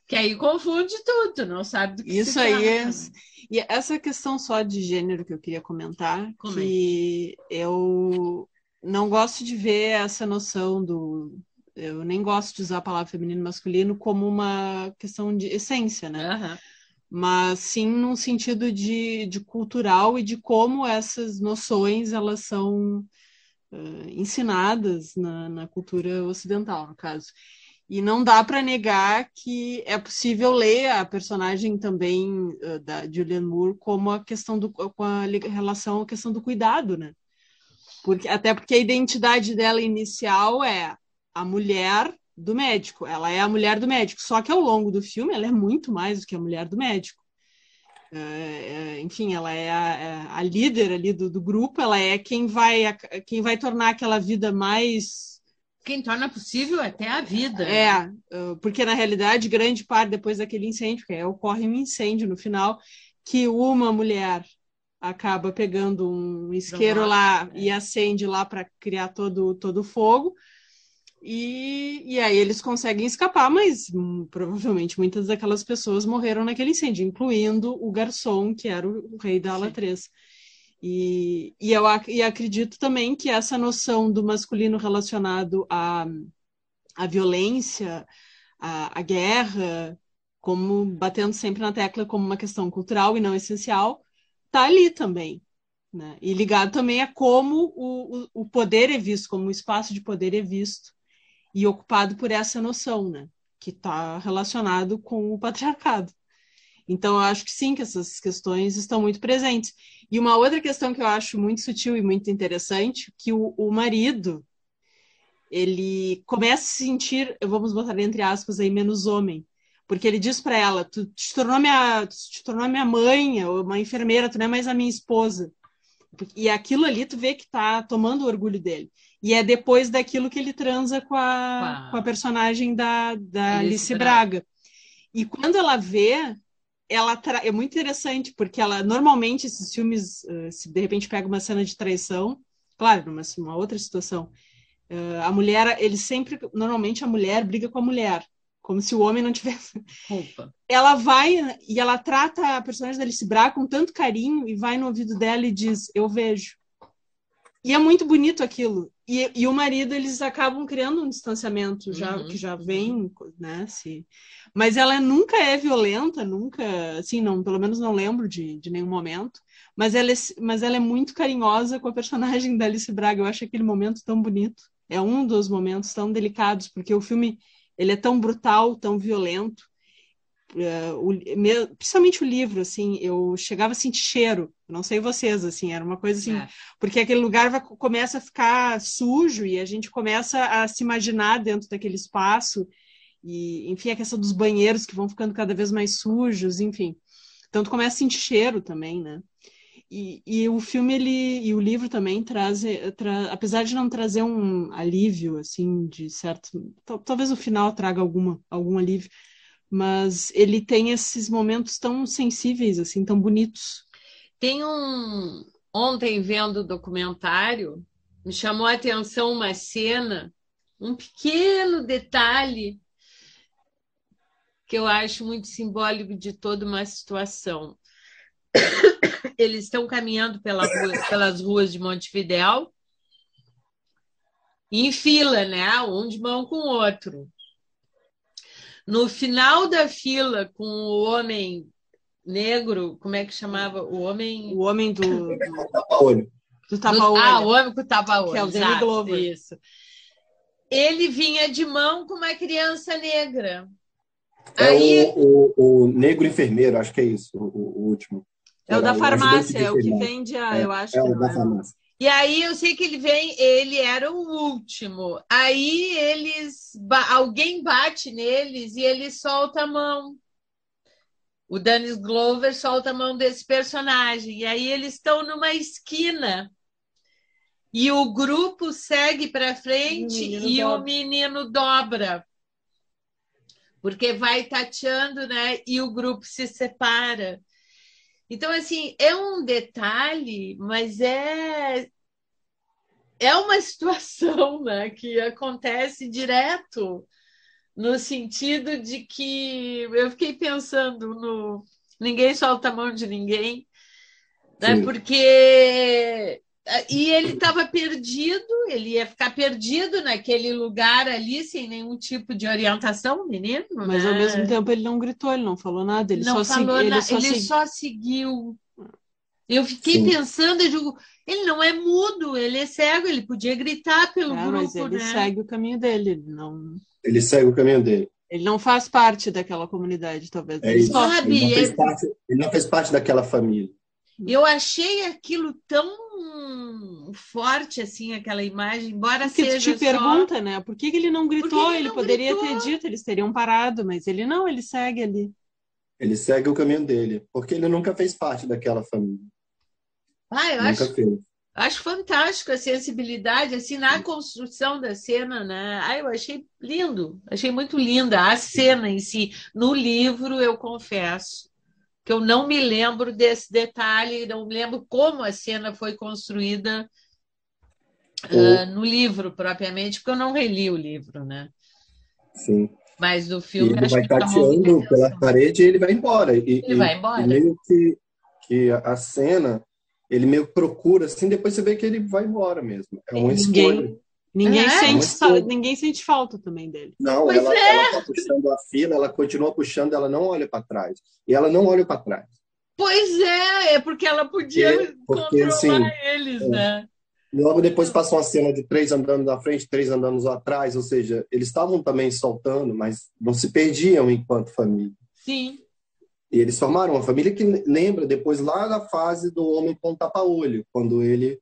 Que aí confunde tudo, não sabe do que isso se aí trata. E essa questão só de gênero que eu queria comentar, que eu não gosto de ver essa noção eu nem gosto de usar a palavra feminino e masculino como uma questão de essência, né? Uhum. Mas sim num sentido de cultural e de como essas noções elas são ensinadas na cultura ocidental, no caso. E não dá para negar que é possível ler a personagem também da Julianne Moore como a questão com a relação à questão do cuidado, né? Até porque a identidade dela inicial é a mulher do médico. Ela é a mulher do médico. Só que ao longo do filme ela é muito mais do que a mulher do médico. Enfim, ela é a líder ali do grupo. Ela é quem vai tornar aquela vida mais... Quem torna possível até a vida. Porque na realidade, grande parte depois daquele incêndio, porque ocorre um incêndio no final, que uma mulher acaba pegando um isqueiro lá e acende lá para criar todo o fogo. E aí eles conseguem escapar, mas provavelmente muitas daquelas pessoas morreram naquele incêndio, incluindo o garçom, que era o rei da ala 3. E eu acredito também que essa noção do masculino relacionado à violência, à guerra, como batendo sempre na tecla como uma questão cultural e não essencial, está ali também, né? E ligado também a como o poder é visto, como o espaço de poder é visto e ocupado por essa noção, né? Que está relacionado com o patriarcado. Então, eu acho que sim, que essas questões estão muito presentes. E uma outra questão que eu acho muito sutil e muito interessante, que o marido, ele começa a se sentir, vamos botar entre aspas aí, menos homem. Porque ele diz para ela, tu te tornou minha mãe, ou uma enfermeira, tu não é mais a minha esposa. E aquilo ali tu vê que tá tomando o orgulho dele. E é depois daquilo que ele transa com a personagem da Alice Braga. E quando ela vê, é muito interessante, porque ela normalmente esses filmes, se de repente pega uma cena de traição, claro, numa outra situação, a mulher, normalmente a mulher briga com a mulher, como se o homem não tivesse culpa. Ela vai e ela trata a personagem da Alice Braga com tanto carinho e vai no ouvido dela e diz, eu vejo. E é muito bonito aquilo. E o marido, eles acabam criando um distanciamento que já vem, né? Mas ela nunca é violenta, nunca, assim, não, pelo menos não lembro de nenhum momento. Mas ela é muito carinhosa com a personagem da Alice Braga. Eu acho aquele momento tão bonito. é um dos momentos tão delicados, porque o filme ele é tão brutal, tão violento, principalmente o livro, assim, eu chegava a sentir cheiro, não sei vocês, assim, era uma coisa assim, porque aquele lugar começa a ficar sujo e a gente começa a se imaginar dentro daquele espaço, e, enfim, a questão dos banheiros que vão ficando cada vez mais sujos, enfim. Então tu começa a sentir cheiro também, né? E o filme, e o livro também apesar de não trazer um alívio, assim, de certo... Talvez o final traga algum alívio, mas ele tem esses momentos tão sensíveis, assim, tão bonitos. Ontem, vendo o documentário, me chamou a atenção uma cena, um pequeno detalhe que eu acho muito simbólico de toda uma situação. Eles estão caminhando pelas ruas de Montevidéu, em fila, né? Um de mão com o outro. No final da fila, com o homem negro, como é que chamava? O homem do tapa-olho. Do tapa-olho. O homem com o tapa-olho. Que é o Danny Glover. Isso. Ele vinha de mão com uma criança negra. O negro enfermeiro, acho que é isso, o último. É o da farmácia, é o que vende eu acho. O da farmácia. E aí eu sei que ele era o último. Aí alguém bate neles e ele solta a mão. O Danny Glover solta a mão desse personagem. E aí eles estão numa esquina. E o grupo segue para frente e o menino dobra. Porque vai tateando, né? E o grupo se separa. Então, assim, é um detalhe, mas é uma situação, né, que acontece direto, no sentido de que eu fiquei pensando no ninguém solta a mão de ninguém, né, porque... E ele estava perdido, ele ia ficar perdido naquele lugar ali, sem nenhum tipo de orientação, menino. Mas, né? Ao mesmo tempo, ele não gritou, ele não falou nada, ele só seguiu. Eu fiquei pensando, eu digo, ele não é mudo, ele é cego, ele podia gritar pelo grupo, mas ele segue o caminho dele, Ele segue o caminho dele. Ele não faz parte daquela comunidade, talvez. Ele não fez parte daquela família. Eu achei aquilo tão forte, assim, aquela imagem, embora porque seja tu te pergunta, né? Por que ele não gritou? Ele poderia ter dito, eles teriam parado, mas ele não, ele segue ali. Ele segue o caminho dele, porque ele nunca fez parte daquela família. Eu acho fantástico a sensibilidade, assim, na construção da cena, né? Eu achei lindo, achei muito linda a cena em si. No livro, eu confesso que eu não me lembro desse detalhe, não me lembro como a cena foi construída no livro, propriamente, porque eu não reli o livro, né? Sim. Mas no filme, ele vai tateando pela parede e ele vai embora. Ele vai embora. E meio que a cena, ele meio que procura, assim, depois você vê que ele vai embora mesmo. É uma escolha. Ninguém sente falta também dele. Não, ela tá puxando a fila, ela continua puxando, ela não olha para trás. E ela não olha para trás. Pois é porque ela podia controlar eles, né? Logo depois passa uma cena de 3 andando na frente, 3 andando atrás, ou seja, eles estavam também soltando, mas não se perdiam enquanto família. Sim. E eles formaram uma família que lembra depois lá da fase do homem com tapa-olho, quando ele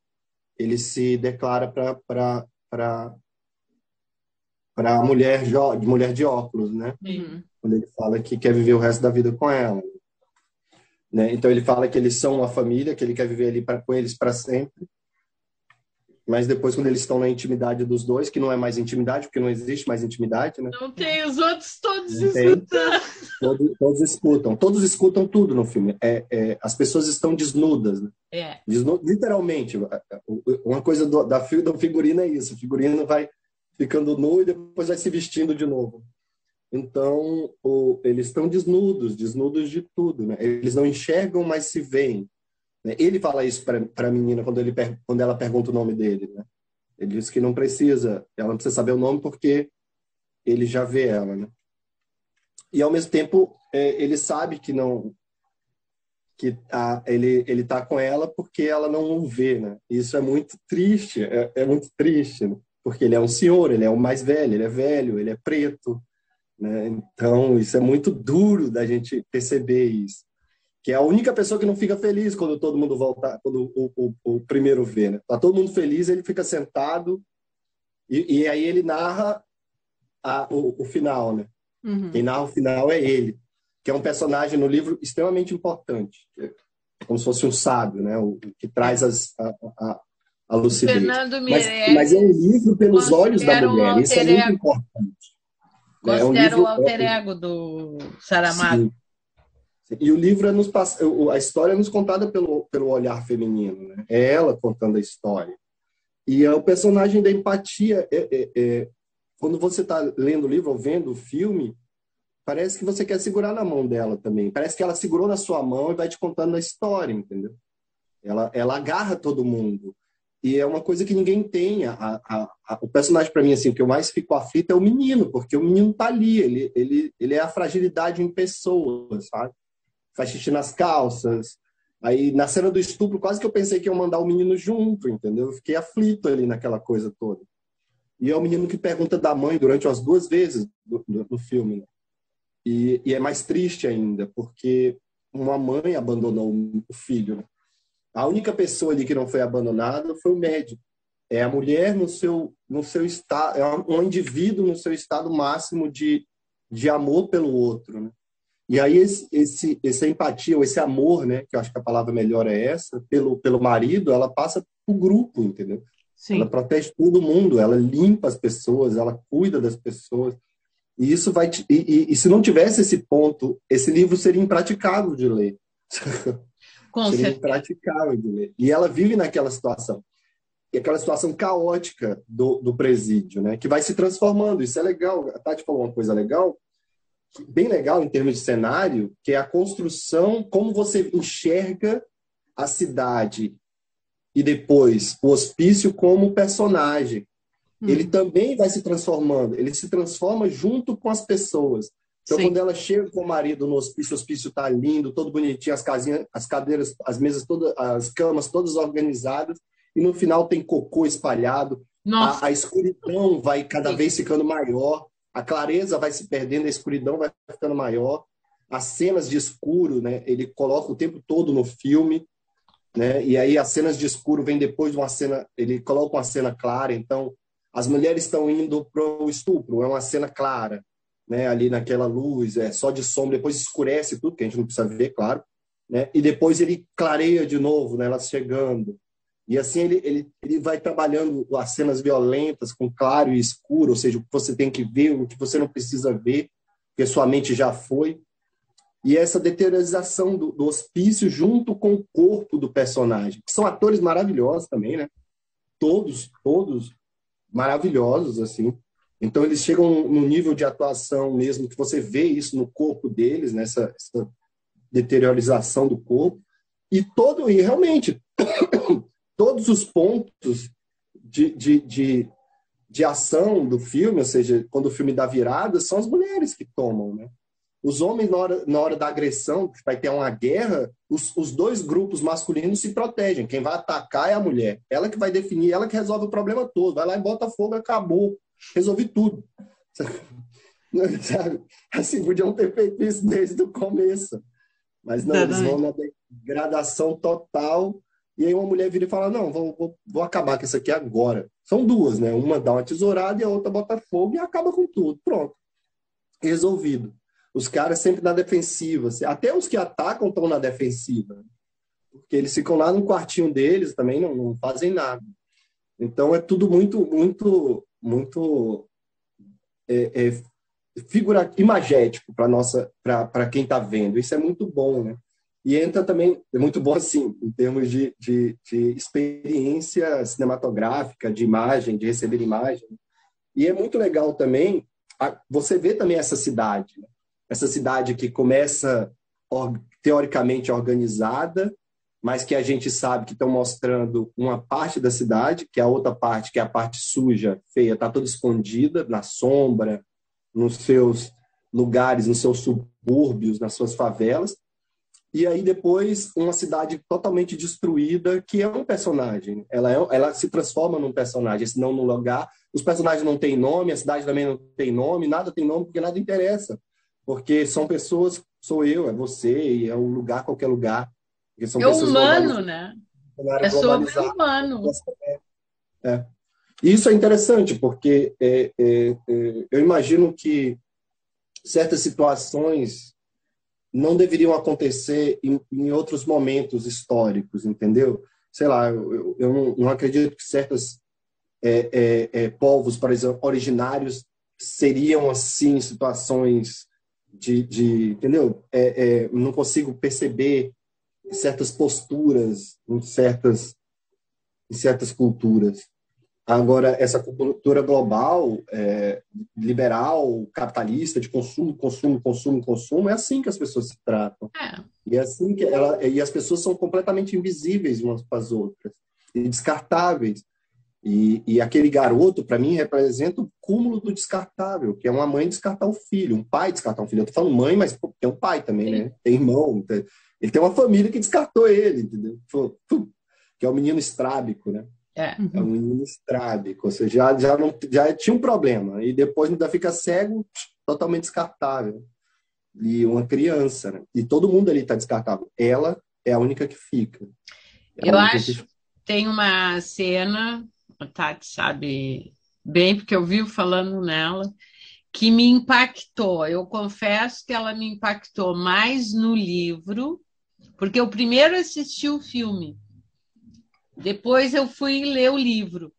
se declara para mulher de óculos, né? Uhum. Quando ele fala que quer viver o resto da vida com ela. Né? Então ele fala que eles são uma família, que ele quer viver ali com eles para sempre. Mas depois, quando eles estão na intimidade dos dois, que não é mais intimidade, porque não existe mais intimidade, né? Não tem, os outros todos escutando. Todos escutam tudo no filme. As pessoas estão desnudas. Né? Literalmente. Uma coisa do figurino é isso. O figurino vai ficando nu e depois vai se vestindo de novo. Então, eles estão desnudos de tudo. Né? Eles não enxergam, mas se veem. Ele fala isso para a menina quando ela pergunta o nome dele. Né? Ele diz que ela não precisa saber o nome porque ele já vê ela. Né? E, ao mesmo tempo, ele sabe que não... ele está com ela porque ela não o vê. Né? Isso é muito triste. É muito triste. Né? porque ele é um senhor, ele é o mais velho, ele é preto, né? Então, isso é muito duro da gente perceber isso. Que é a única pessoa que não fica feliz quando todo mundo volta, quando o primeiro vê, né? Tá todo mundo feliz, ele fica sentado e aí ele narra o final, né? Uhum. Quem narra o final é ele, que é um personagem no livro extremamente importante, como se fosse um sábio, né? O que traz a lucidez. Fernando Mas é um livro pelos olhos da considera um mulher, isso é alter muito ego. importante. Né? É um Considera o livro, alter ego do Saramago. sim. E o livro a história é nos contada pelo olhar feminino, né? É ela contando a história. E o personagem da empatia, quando você está lendo o livro ou vendo o filme, parece que você quer segurar na mão dela também. Parece que ela segurou na sua mão e vai te contando a história, entendeu? Ela agarra todo mundo. E é uma coisa que ninguém tem. O personagem, para mim, assim, que eu mais fico aflito é o menino, porque o menino tá ali, ele é a fragilidade em pessoa, sabe? Faz xixi nas calças. Aí, na cena do estupro, quase que eu pensei que ia mandar o menino junto, entendeu? Eu fiquei aflito ali naquela coisa toda. E é o menino que pergunta da mãe durante as 2 vezes do filme, né? E é mais triste ainda, porque uma mãe abandonou o filho, né? A única pessoa ali que não foi abandonada foi o médico. É a mulher no seu estado, é um indivíduo no seu estado máximo de amor pelo outro, né? E aí essa empatia, ou esse amor, né, que eu acho que a palavra melhor é essa, pelo marido, ela passa pro grupo, entendeu? Sim. Ela protege todo mundo, ela limpa as pessoas, ela cuida das pessoas. E isso vai e se não tivesse esse ponto, esse livro seria impraticável de ler. Seria impraticável de ler. E ela vive naquela situação. E aquela situação caótica do presídio, né, que vai se transformando. Isso é legal. A Tati falou uma coisa legal, bem legal em termos de cenário, que é a construção, como você enxerga a cidade e depois o hospício como personagem. Ele também vai se transformando, ele se transforma junto com as pessoas. Então, Sim. quando ela chega com o marido no hospício, o hospício está lindo, todo bonitinho, as casinhas, as cadeiras, as mesas, todas, as camas todas organizadas, e no final tem cocô espalhado. A escuridão vai cada vez ficando maior, a clareza vai se perdendo, a escuridão vai ficando maior. As cenas de escuro, né, ele coloca o tempo todo no filme, né, e aí as cenas de escuro vêm depois de uma cena, ele coloca uma cena clara. Então, as mulheres estão indo para o estupro, é uma cena clara, né, ali naquela luz, só de sombra, depois escurece tudo, que a gente não precisa ver, claro, né, e depois ele clareia de novo, né, elas chegando. E assim ele vai trabalhando as cenas violentas com claro e escuro, ou seja, o que você tem que ver, o que você não precisa ver, porque sua mente já foi. E essa deteriorização do hospício junto com o corpo do personagem, que são atores maravilhosos também, né? Todos maravilhosos, assim. Então, eles chegam no nível de atuação mesmo, que você vê isso no corpo deles, nessa essa deteriorização do corpo. E realmente, todos os pontos de ação do filme, ou seja, quando o filme dá virada, são as mulheres que tomam, né? Os homens, na hora da agressão, que vai ter uma guerra, os 2 grupos masculinos se protegem. Quem vai atacar é a mulher. Ela que vai definir, ela que resolve o problema todo. Vai lá e bota fogo, acabou. Resolvi tudo. Sabe? Assim, podiam ter feito isso desde o começo. Mas não, eles vão na degradação total. E aí uma mulher vira e fala, não, vou acabar com isso aqui agora. São 2, né? Uma dá uma tesourada e a outra bota fogo e acaba com tudo. Pronto. Resolvido. Os caras sempre na defensiva. Até os que atacam estão na defensiva. Porque eles ficam lá no quartinho deles, também não fazem nada. Então é tudo muito, muito, muito imagético para quem está vendo. Isso é muito bom, né? E entra também, é muito bom assim, em termos de experiência cinematográfica, de imagem, de receber imagem. E é muito legal também você ver também essa cidade, né? Essa cidade que começa teoricamente organizada, mas que a gente sabe que estão mostrando uma parte da cidade, que a outra parte, que é a parte suja, feia, está toda escondida na sombra, nos seus lugares, nos seus subúrbios, nas suas favelas. e aí depois uma cidade totalmente destruída, que é um personagem. Ela se transforma num personagem, senão num lugar. Os personagens não têm nome, a cidade também não tem nome, nada tem nome, porque nada interessa. Porque são pessoas, sou eu, é você, e é um lugar, qualquer lugar. Porque são É pessoas humano, globalizadas, né? cenário É globalizado. sobre-humano. É. E isso é interessante, porque eu imagino que certas situações não deveriam acontecer em outros momentos históricos, entendeu? Sei lá, eu não acredito que certos povos, por exemplo, originários, seriam assim situações entendeu? Não consigo perceber certas posturas em certas culturas. Agora, essa cultura global, liberal, capitalista, de consumo, consumo, consumo, consumo, é assim que as pessoas se tratam. É. E é assim e as pessoas são completamente invisíveis umas para as outras e descartáveis. E aquele garoto, para mim, representa o cúmulo do descartável, que é uma mãe descartar o filho, um pai descartar um filho. Eu tô falando mãe, mas tem um pai também, né? Tem irmão. Ele tem uma família que descartou ele, entendeu? Que é o menino estrábico, né? É um menino estrábico, ou seja, já tinha um problema. E depois ainda fica cego, totalmente descartável. E uma criança, né? E todo mundo ali está descartável. Ela é a única que fica. Eu acho que tem uma cena, a Tati sabe bem, porque eu vivo falando nela, que me impactou. Eu confesso que ela me impactou mais no livro, porque eu primeiro assisti o filme, depois eu fui ler o livro.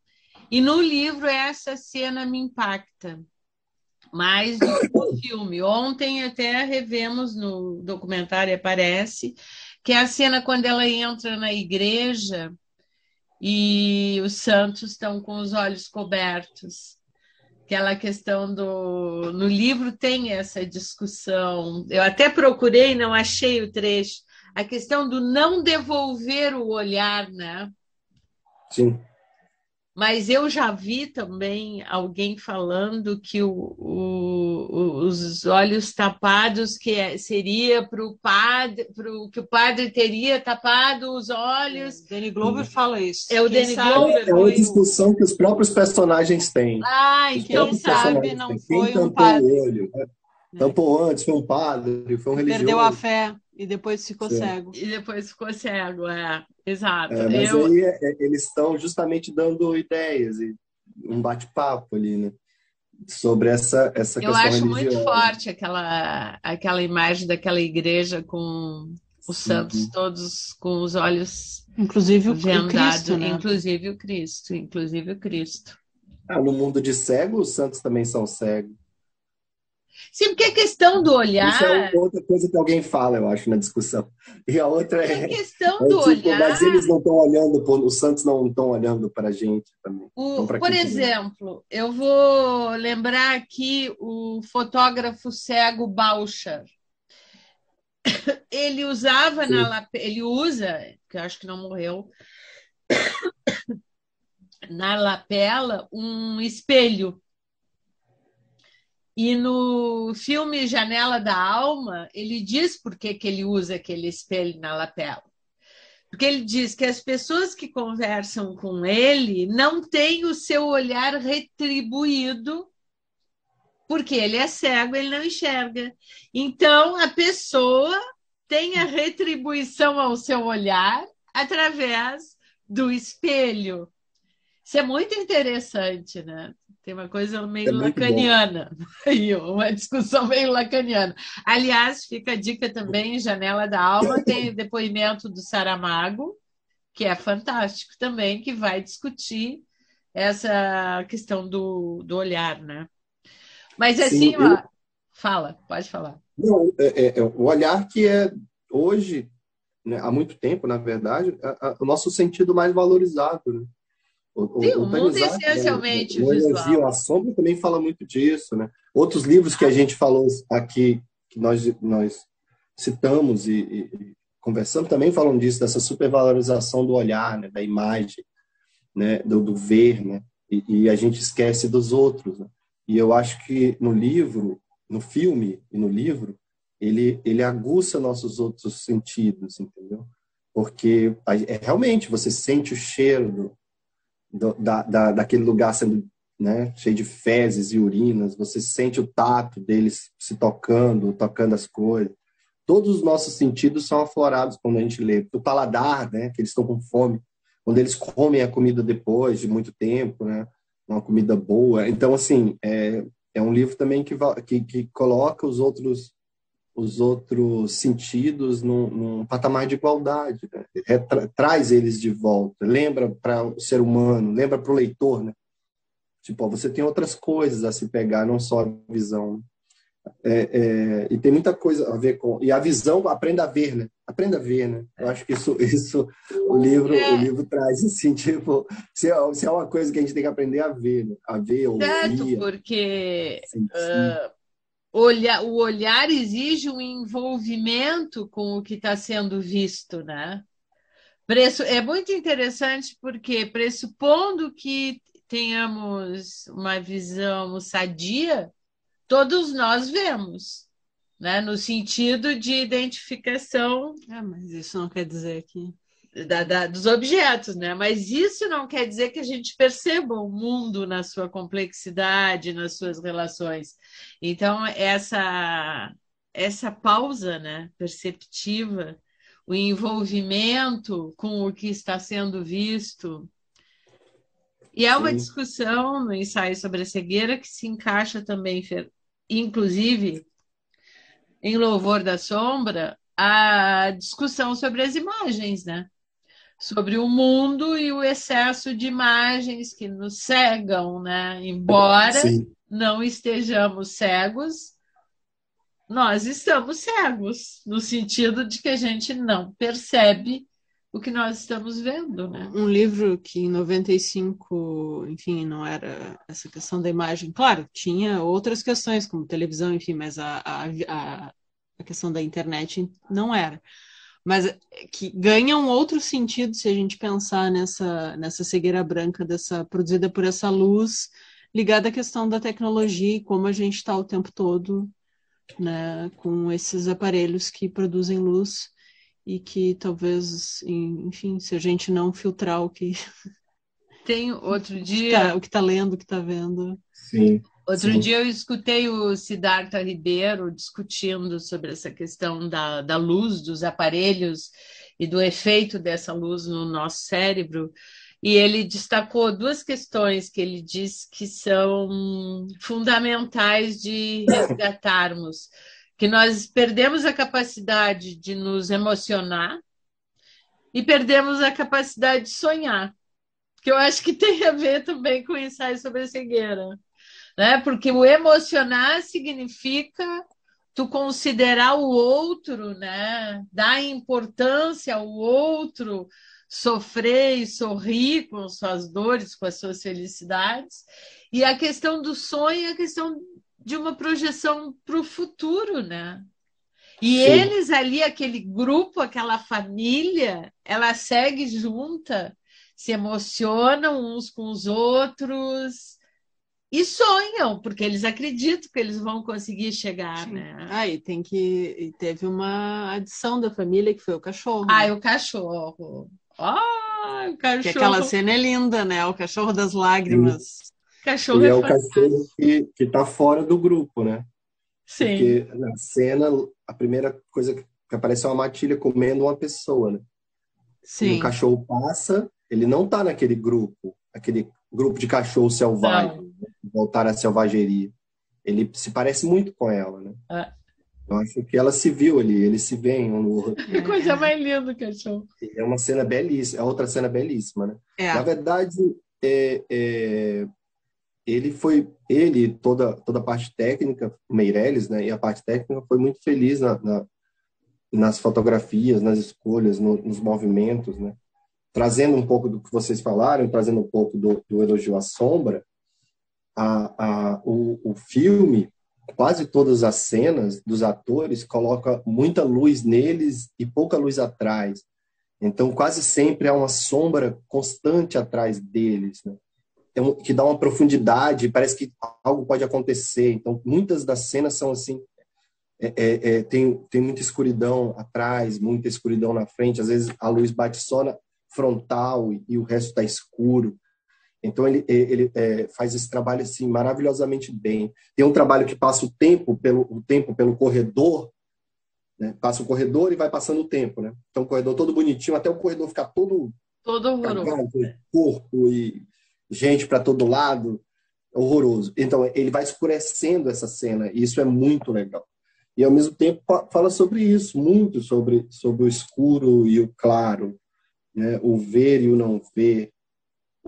E no livro essa cena me impacta mais do que no filme. Ontem até revemos no documentário, aparece, que é a cena quando ela entra na igreja e os santos estão com os olhos cobertos. Aquela questão do... No livro tem essa discussão. Eu até procurei, não achei o trecho. A questão do não devolver o olhar, né? Sim. Mas eu já vi também alguém falando que os olhos tapados seria para o padre, que o padre teria tapado os olhos. Danny Glover fala isso. É o Danny Glover. É uma discussão que os próprios personagens têm. Quem sabe não foi Quem um padre. O olho? Tampou antes, foi um padre, foi um religioso. Perdeu a fé e depois ficou cego. E depois ficou cego, exato. Mas aí eles estão justamente dando ideias e um bate-papo ali, né? Sobre essa questão religiosa. Eu acho muito forte aquela imagem daquela igreja com os santos todos com os olhos inclusive vendados, o Cristo, né? Inclusive o Cristo. No mundo de cego, os santos também são cegos. Sim, porque a questão do olhar... Isso é outra coisa que alguém fala, eu acho, na discussão. E a outra a questão do olhar... Mas eles não estão olhando, os santos não estão olhando para a gente também. Por exemplo, eu vou lembrar aqui o fotógrafo cego Baucher. Ele usava ele usa, que eu acho que não morreu, na lapela um espelho. E no filme Janela da Alma, ele diz por que ele usa aquele espelho na lapela. Porque ele diz que as pessoas que conversam com ele não têm o seu olhar retribuído, porque ele é cego, ele não enxerga. Então, a pessoa tem a retribuição ao seu olhar através do espelho. Isso é muito interessante, né? Tem uma coisa meio lacaniana, uma discussão meio lacaniana. Aliás, fica a dica também, Janela da Alma, tem depoimento do Saramago, que é fantástico também, que vai discutir essa questão do olhar, né? Mas assim, Sim, pode falar. Não, o olhar que é hoje, né, há muito tempo, na verdade, o nosso sentido mais valorizado, né? O mundo é essencialmente o visual. A Sombra também fala muito disso, né? Outros livros que a gente falou aqui, que nós citamos e conversamos, também falam disso, dessa supervalorização do olhar, né? Da imagem, né? Do ver, né? E a gente esquece dos outros, né? E eu acho que no livro, no filme e no livro, ele aguça nossos outros sentidos, entendeu? Porque realmente você sente o cheiro daquele lugar sendo, né, cheio de fezes e urinas, você sente o tato deles se tocando as coisas. Todos os nossos sentidos são aflorados quando a gente lê. O paladar, né, que eles estão com fome, quando eles comem a comida depois de muito tempo, né, uma comida boa. Então, assim, é um livro também que coloca os outros sentidos num patamar de igualdade, né? Traz eles de volta, lembra para o ser humano, lembra para o leitor, né? Tipo, ó, você tem outras coisas a se pegar, não só a visão. E tem muita coisa a ver com... E a visão, aprenda a ver, né? Aprenda a ver, né? Eu acho que isso o livro traz, assim, tipo... Se é uma coisa que a gente tem que aprender a ver, né? A ver, Certo, ouvir, porque sentir. o olhar exige um envolvimento com o que está sendo visto, né? É muito interessante porque, pressupondo que tenhamos uma visão sadia, todos nós vemos, né? No sentido de identificação Mas isso não quer dizer que... dos objetos, né? Mas isso não quer dizer que a gente perceba o mundo na sua complexidade, nas suas relações. Então, essa pausa, né, perceptiva, o envolvimento com o que está sendo visto. E é uma Sim. discussão no ensaio sobre a cegueira que se encaixa também, inclusive, em Louvor da Sombra, a discussão sobre as imagens, né? Sobre o mundo e o excesso de imagens que nos cegam, né? Embora Sim. não estejamos cegos, nós estamos cegos, no sentido de que a gente não percebe o que nós estamos vendo, né? Um livro que em 95, enfim, não era essa questão da imagem. Claro, tinha outras questões, como televisão, enfim, mas a questão da internet não era. Mas que ganha um outro sentido se a gente pensar nessa cegueira branca produzida por essa luz ligada à questão da tecnologia e como a gente está o tempo todo, né, com esses aparelhos que produzem luz e que talvez, enfim, se a gente não filtrar o que Tem outro dia, o que está lendo, o que está vendo. Sim. Outro dia eu escutei o Siddhartha Ribeiro discutindo sobre essa questão da luz, dos aparelhos e do efeito dessa luz no nosso cérebro. E ele destacou duas questões que ele diz que são fundamentais de resgatarmos, que nós perdemos a capacidade de nos emocionar e perdemos a capacidade de sonhar, que eu acho que tem a ver também com o ensaio sobre a cegueira, né? Porque o emocionar significa tu considerar o outro, né? Dar importância ao outro, sofrer e sorrir com suas dores, com as suas felicidades. E a questão do sonho é a questão de uma projeção para o futuro, né? E Sim. eles ali, aquele grupo, aquela família, ela segue junta, se emocionam uns com os outros e sonham, porque eles acreditam que eles vão conseguir chegar, Sim. né? E teve uma adição da família que foi o cachorro. Ai, o cachorro. Ai, o cachorro. Que aquela cena é linda, né? O cachorro das lágrimas. O cachorro E é o fantástico. cachorro que está fora do grupo, né? Sim. Porque na cena, a primeira coisa que aparece é uma matilha comendo uma pessoa, né? Sim. E o cachorro passa, ele não está naquele grupo de cachorro selvagem, né? Voltar à selvageria. Ele se parece muito com ela, né? Eu acho que ela se viu ali, eles se veem um no outro. Que coisa mais linda, cachorro. É uma cena belíssima, é outra cena belíssima, né? Na verdade, toda a parte técnica, o Meirelles, né? E a parte técnica foi muito feliz nas fotografias, nas escolhas, nos movimentos, né? Trazendo um pouco do que vocês falaram, trazendo um pouco do Elogio à Sombra, o filme, quase todas as cenas dos atores coloca muita luz neles e pouca luz atrás. Então, quase sempre há uma sombra constante atrás deles, né? Que dá uma profundidade, parece que algo pode acontecer. Então, muitas das cenas são assim, tem muita escuridão atrás, muita escuridão na frente, às vezes a luz bate só na frontal e o resto está escuro. Então ele faz esse trabalho assim maravilhosamente bem. Tem um trabalho que passa o tempo pelo corredor, né? Passa o corredor e vai passando o tempo, né? Então o corredor todo bonitinho, até o corredor ficar todo horroroso. cagado, corpo e gente para todo lado, horroroso. Então ele vai escurecendo essa cena e isso é muito legal. E ao mesmo tempo fala sobre isso, muito sobre o escuro e o claro, né? O ver e o não ver.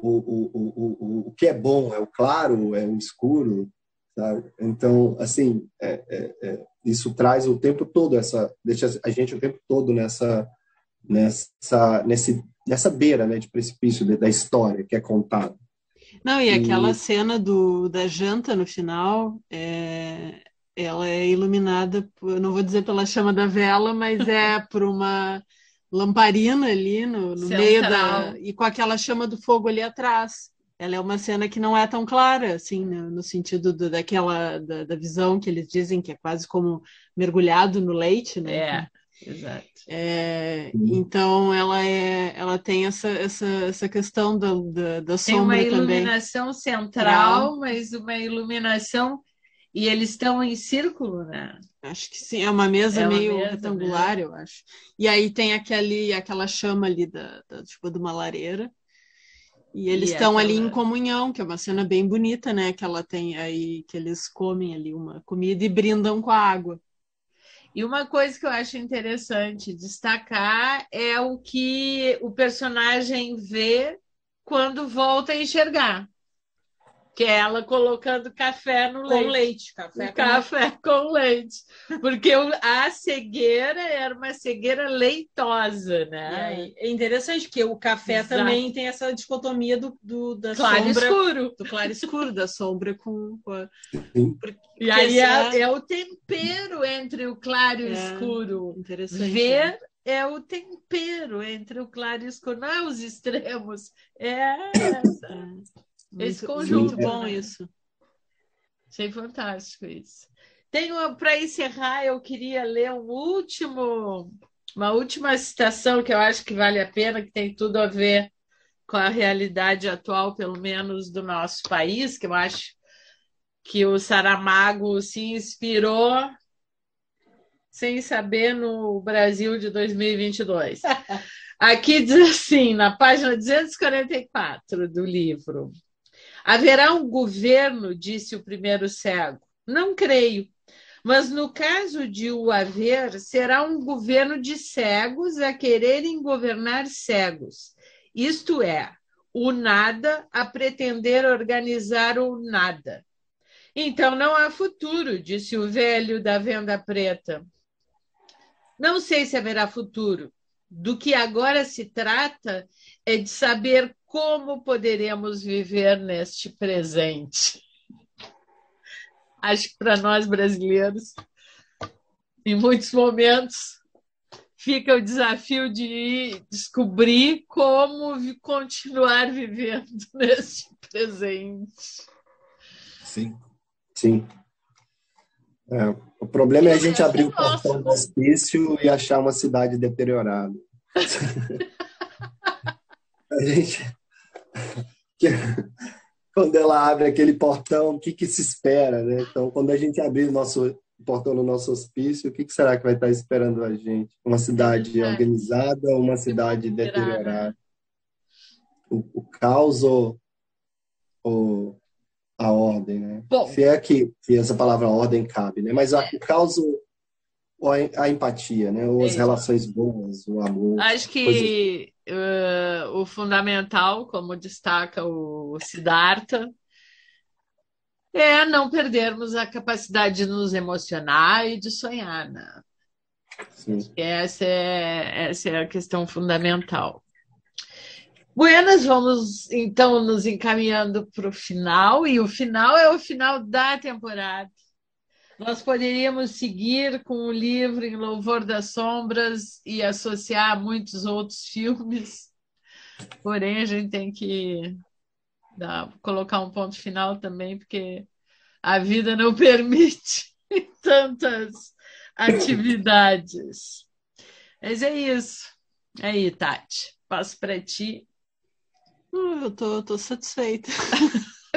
O que é bom é o claro, é o escuro, sabe? Então, assim, isso traz o tempo todo deixa a gente o tempo todo nessa beira, né, de precipício da história que é contada. Não, e aquela cena da janta no final, ela é iluminada, eu não vou dizer pela chama da vela, mas é por uma lamparina ali no meio e com aquela chama do fogo ali atrás. Ela é uma cena que não é tão clara, assim, no sentido da visão que eles dizem que é quase como mergulhado no leite, né? Exato. Então ela tem essa questão da sombra também. Tem uma iluminação central, mas uma iluminação e eles estão em círculo, né? Acho que sim, é uma mesa meio retangular, eu acho. E aí tem aquela chama ali tipo de uma lareira. E eles estão ali em comunhão, que é uma cena bem bonita, né? Que ela tem aí, que eles comem ali uma comida e brindam com a água. E uma coisa que eu acho interessante destacar é o que o personagem vê quando volta a enxergar. Que é ela colocando café no leite. Com leite. Café com leite. Porque a cegueira era uma cegueira leitosa, né? É interessante, porque o café também tem essa dicotomia da claro sombra. Escuro. Do claro escuro, da sombra com e aí é o tempero entre o claro e o escuro. Interessante. Ver é o tempero entre o claro e o escuro. Não é os extremos. Esse conjunto. Muito bom, né? Isso. Achei fantástico isso. Para encerrar, eu queria ler uma última citação que eu acho que vale a pena, que tem tudo a ver com a realidade atual, pelo menos do nosso país, que eu acho que o Saramago se inspirou sem saber no Brasil de 2022. Aqui diz assim, na página 244 do livro: haverá um governo, disse o primeiro cego. Não creio, mas no caso de o haver, será um governo de cegos a quererem governar cegos. Isto é, o nada a pretender organizar o nada. Então não há futuro, disse o velho da venda preta. Não sei se haverá futuro. Do que agora se trata é de saber como poderemos viver neste presente. Acho que para nós brasileiros, em muitos momentos, fica o desafio de descobrir como continuar vivendo neste presente. Sim, sim. O problema é a gente abrir o portão do hospício e achar uma cidade deteriorada. A gente... Quando ela abre aquele portão, o que se espera, né? Então, quando a gente abrir o portão no nosso hospício, o que será que vai estar esperando a gente? Uma cidade organizada ou uma cidade deteriorada? O caos ou a ordem, né? Bom, se é que essa palavra ordem cabe, né? Mas o caos ou a empatia, né? Ou as relações boas, o amor. Acho que o fundamental, como destaca o Siddhartha, é não perdermos a capacidade de nos emocionar e de sonhar, né? Sim. Essa é a questão fundamental. Buenas, vamos então nos encaminhando para o final, e o final é o final da temporada. Nós poderíamos seguir com o livro Em Louvor das Sombras e associar a muitos outros filmes, porém a gente tem que colocar um ponto final também, porque a vida não permite tantas atividades. Mas é isso. Aí, Tati, passo para ti. Eu tô satisfeita.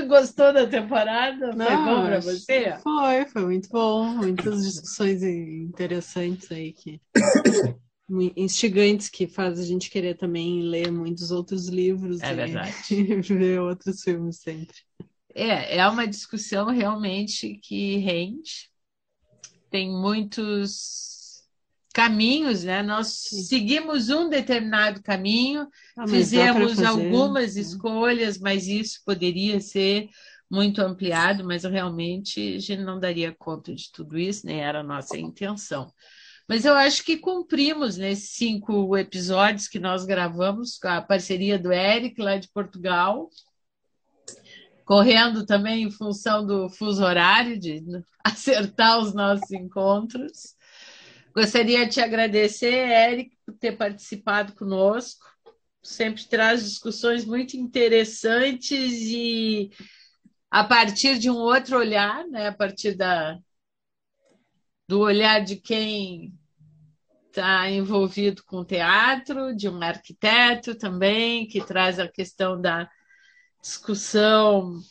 Gostou da temporada? Não, Foi bom para você? Foi muito bom. Muitas discussões interessantes aí, instigantes, que faz a gente querer também ler muitos outros livros verdade. E ver outros filmes sempre. É uma discussão realmente que rende. Tem muitos caminhos, né? Nós seguimos um determinado caminho, fizemos algumas escolhas, mas isso poderia ser muito ampliado, mas realmente a gente não daria conta de tudo isso, nem era a nossa intenção. Mas eu acho que cumprimos nesses 5 episódios que nós gravamos com a parceria do Eric, lá de Portugal, correndo também em função do fuso horário, de acertar os nossos encontros. Gostaria de te agradecer, Eric, por ter participado conosco. Sempre traz discussões muito interessantes e a partir de um outro olhar, né? A partir do olhar de quem está envolvido com teatro, de um arquiteto também, que traz a questão da discussão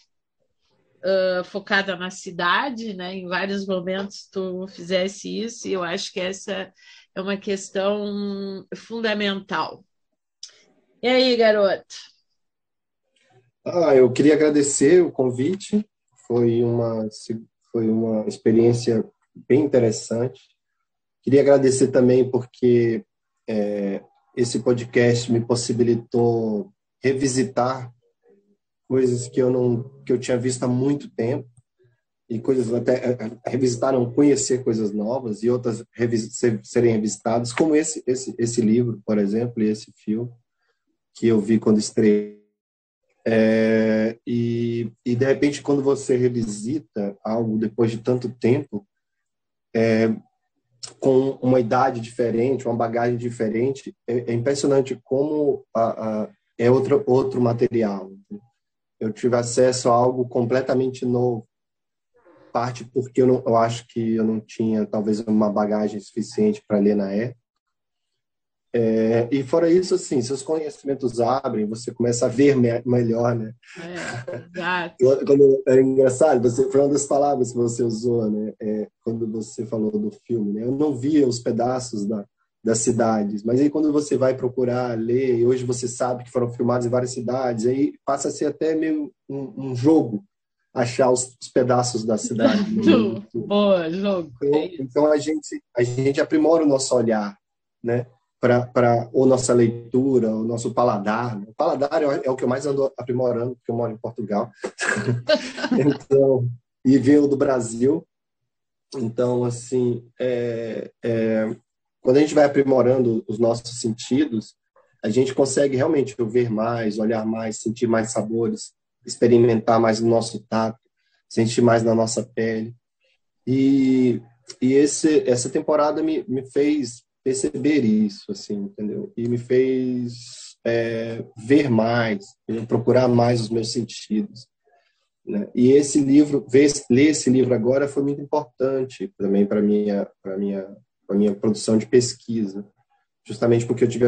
focada na cidade, né? Em vários momentos tu fizesse isso, e eu acho que essa é uma questão fundamental. E aí, garoto? Eu queria agradecer o convite, foi uma experiência bem interessante. Queria agradecer também porque esse podcast me possibilitou revisitar coisas que eu tinha visto há muito tempo, e coisas até revisitaram, conhecer coisas novas e outras serem revisitadas, como esse livro, por exemplo, e esse filme que eu vi quando estreei. E de repente, quando você revisita algo depois de tanto tempo, com uma idade diferente, uma bagagem diferente, é impressionante como é outro material. Eu tive acesso a algo completamente novo, parte porque eu acho que eu não tinha talvez uma bagagem suficiente para ler na época. E fora isso, assim, seus conhecimentos abrem, você começa a ver melhor, né? Exato. É engraçado, foi uma das palavras que você usou, né? Quando você falou do filme, né? Eu não via os pedaços das cidades, mas aí quando você vai procurar ler, e hoje você sabe que foram filmados em várias cidades, aí passa a ser até meio um jogo achar os pedaços da cidade. Boa, jogo. Então a gente aprimora o nosso olhar, né? Para a nossa leitura, o nosso paladar. O paladar é o que eu mais ando aprimorando, porque eu moro em Portugal. Então, e venho do Brasil. Então, assim, quando a gente vai aprimorando os nossos sentidos, a gente consegue realmente ver mais, olhar mais, sentir mais sabores, experimentar mais no nosso tato, sentir mais na nossa pele. E essa temporada me fez perceber isso, assim, entendeu? E me fez ver mais, procurar mais os meus sentidos, né? E esse livro, ler esse livro agora foi muito importante também para minha produção de pesquisa, justamente porque eu tive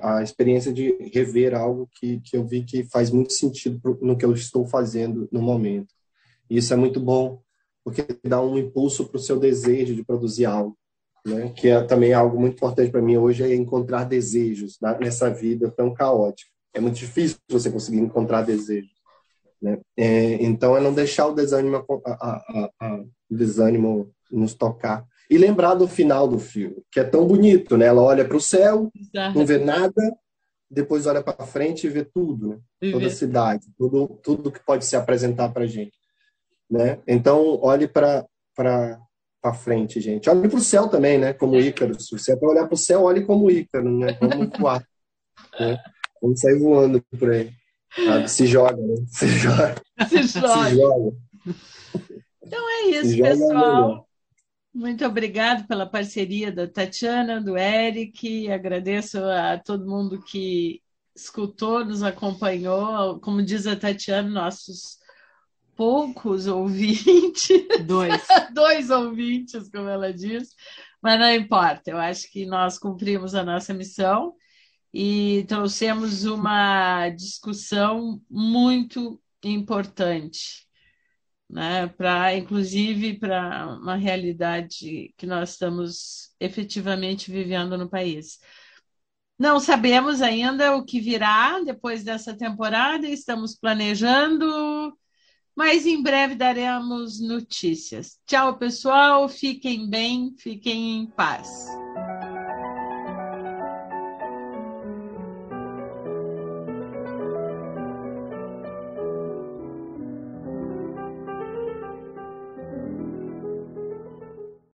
a experiência de rever algo que eu vi que faz muito sentido no que eu estou fazendo no momento. E isso é muito bom, porque dá um impulso para o seu desejo de produzir algo, né? Que é também algo muito importante para mim hoje, é encontrar desejos nessa vida tão caótica. É muito difícil você conseguir encontrar desejos, né? Então é não deixar o desânimo nos tocar e lembrar do final do filme, que é tão bonito, né? Ela olha para o céu, não vê nada, depois olha para frente e vê tudo, né? Toda a cidade, tudo que pode se apresentar para a gente, né? Então olhe para frente, gente. Olhe para o céu também, né? Como Ícaro. Se você é para olhar para o céu, olhe como Ícaro, né? Vamos voar, né? Vamos sair voando por aí. Se joga, né? Se joga. Então é isso, pessoal. Muito obrigado pela parceria da Tatiana, do Eric. Agradeço a todo mundo que escutou, nos acompanhou. Como diz a Tatiana, nossos poucos ouvintes. Dois. 2 ouvintes, como ela diz, mas não importa. Eu acho que nós cumprimos a nossa missão e trouxemos uma discussão muito importante, né, inclusive para uma realidade que nós estamos efetivamente vivendo no país. Não sabemos ainda o que virá depois dessa temporada, estamos planejando, mas em breve daremos notícias. Tchau, pessoal, fiquem bem, fiquem em paz.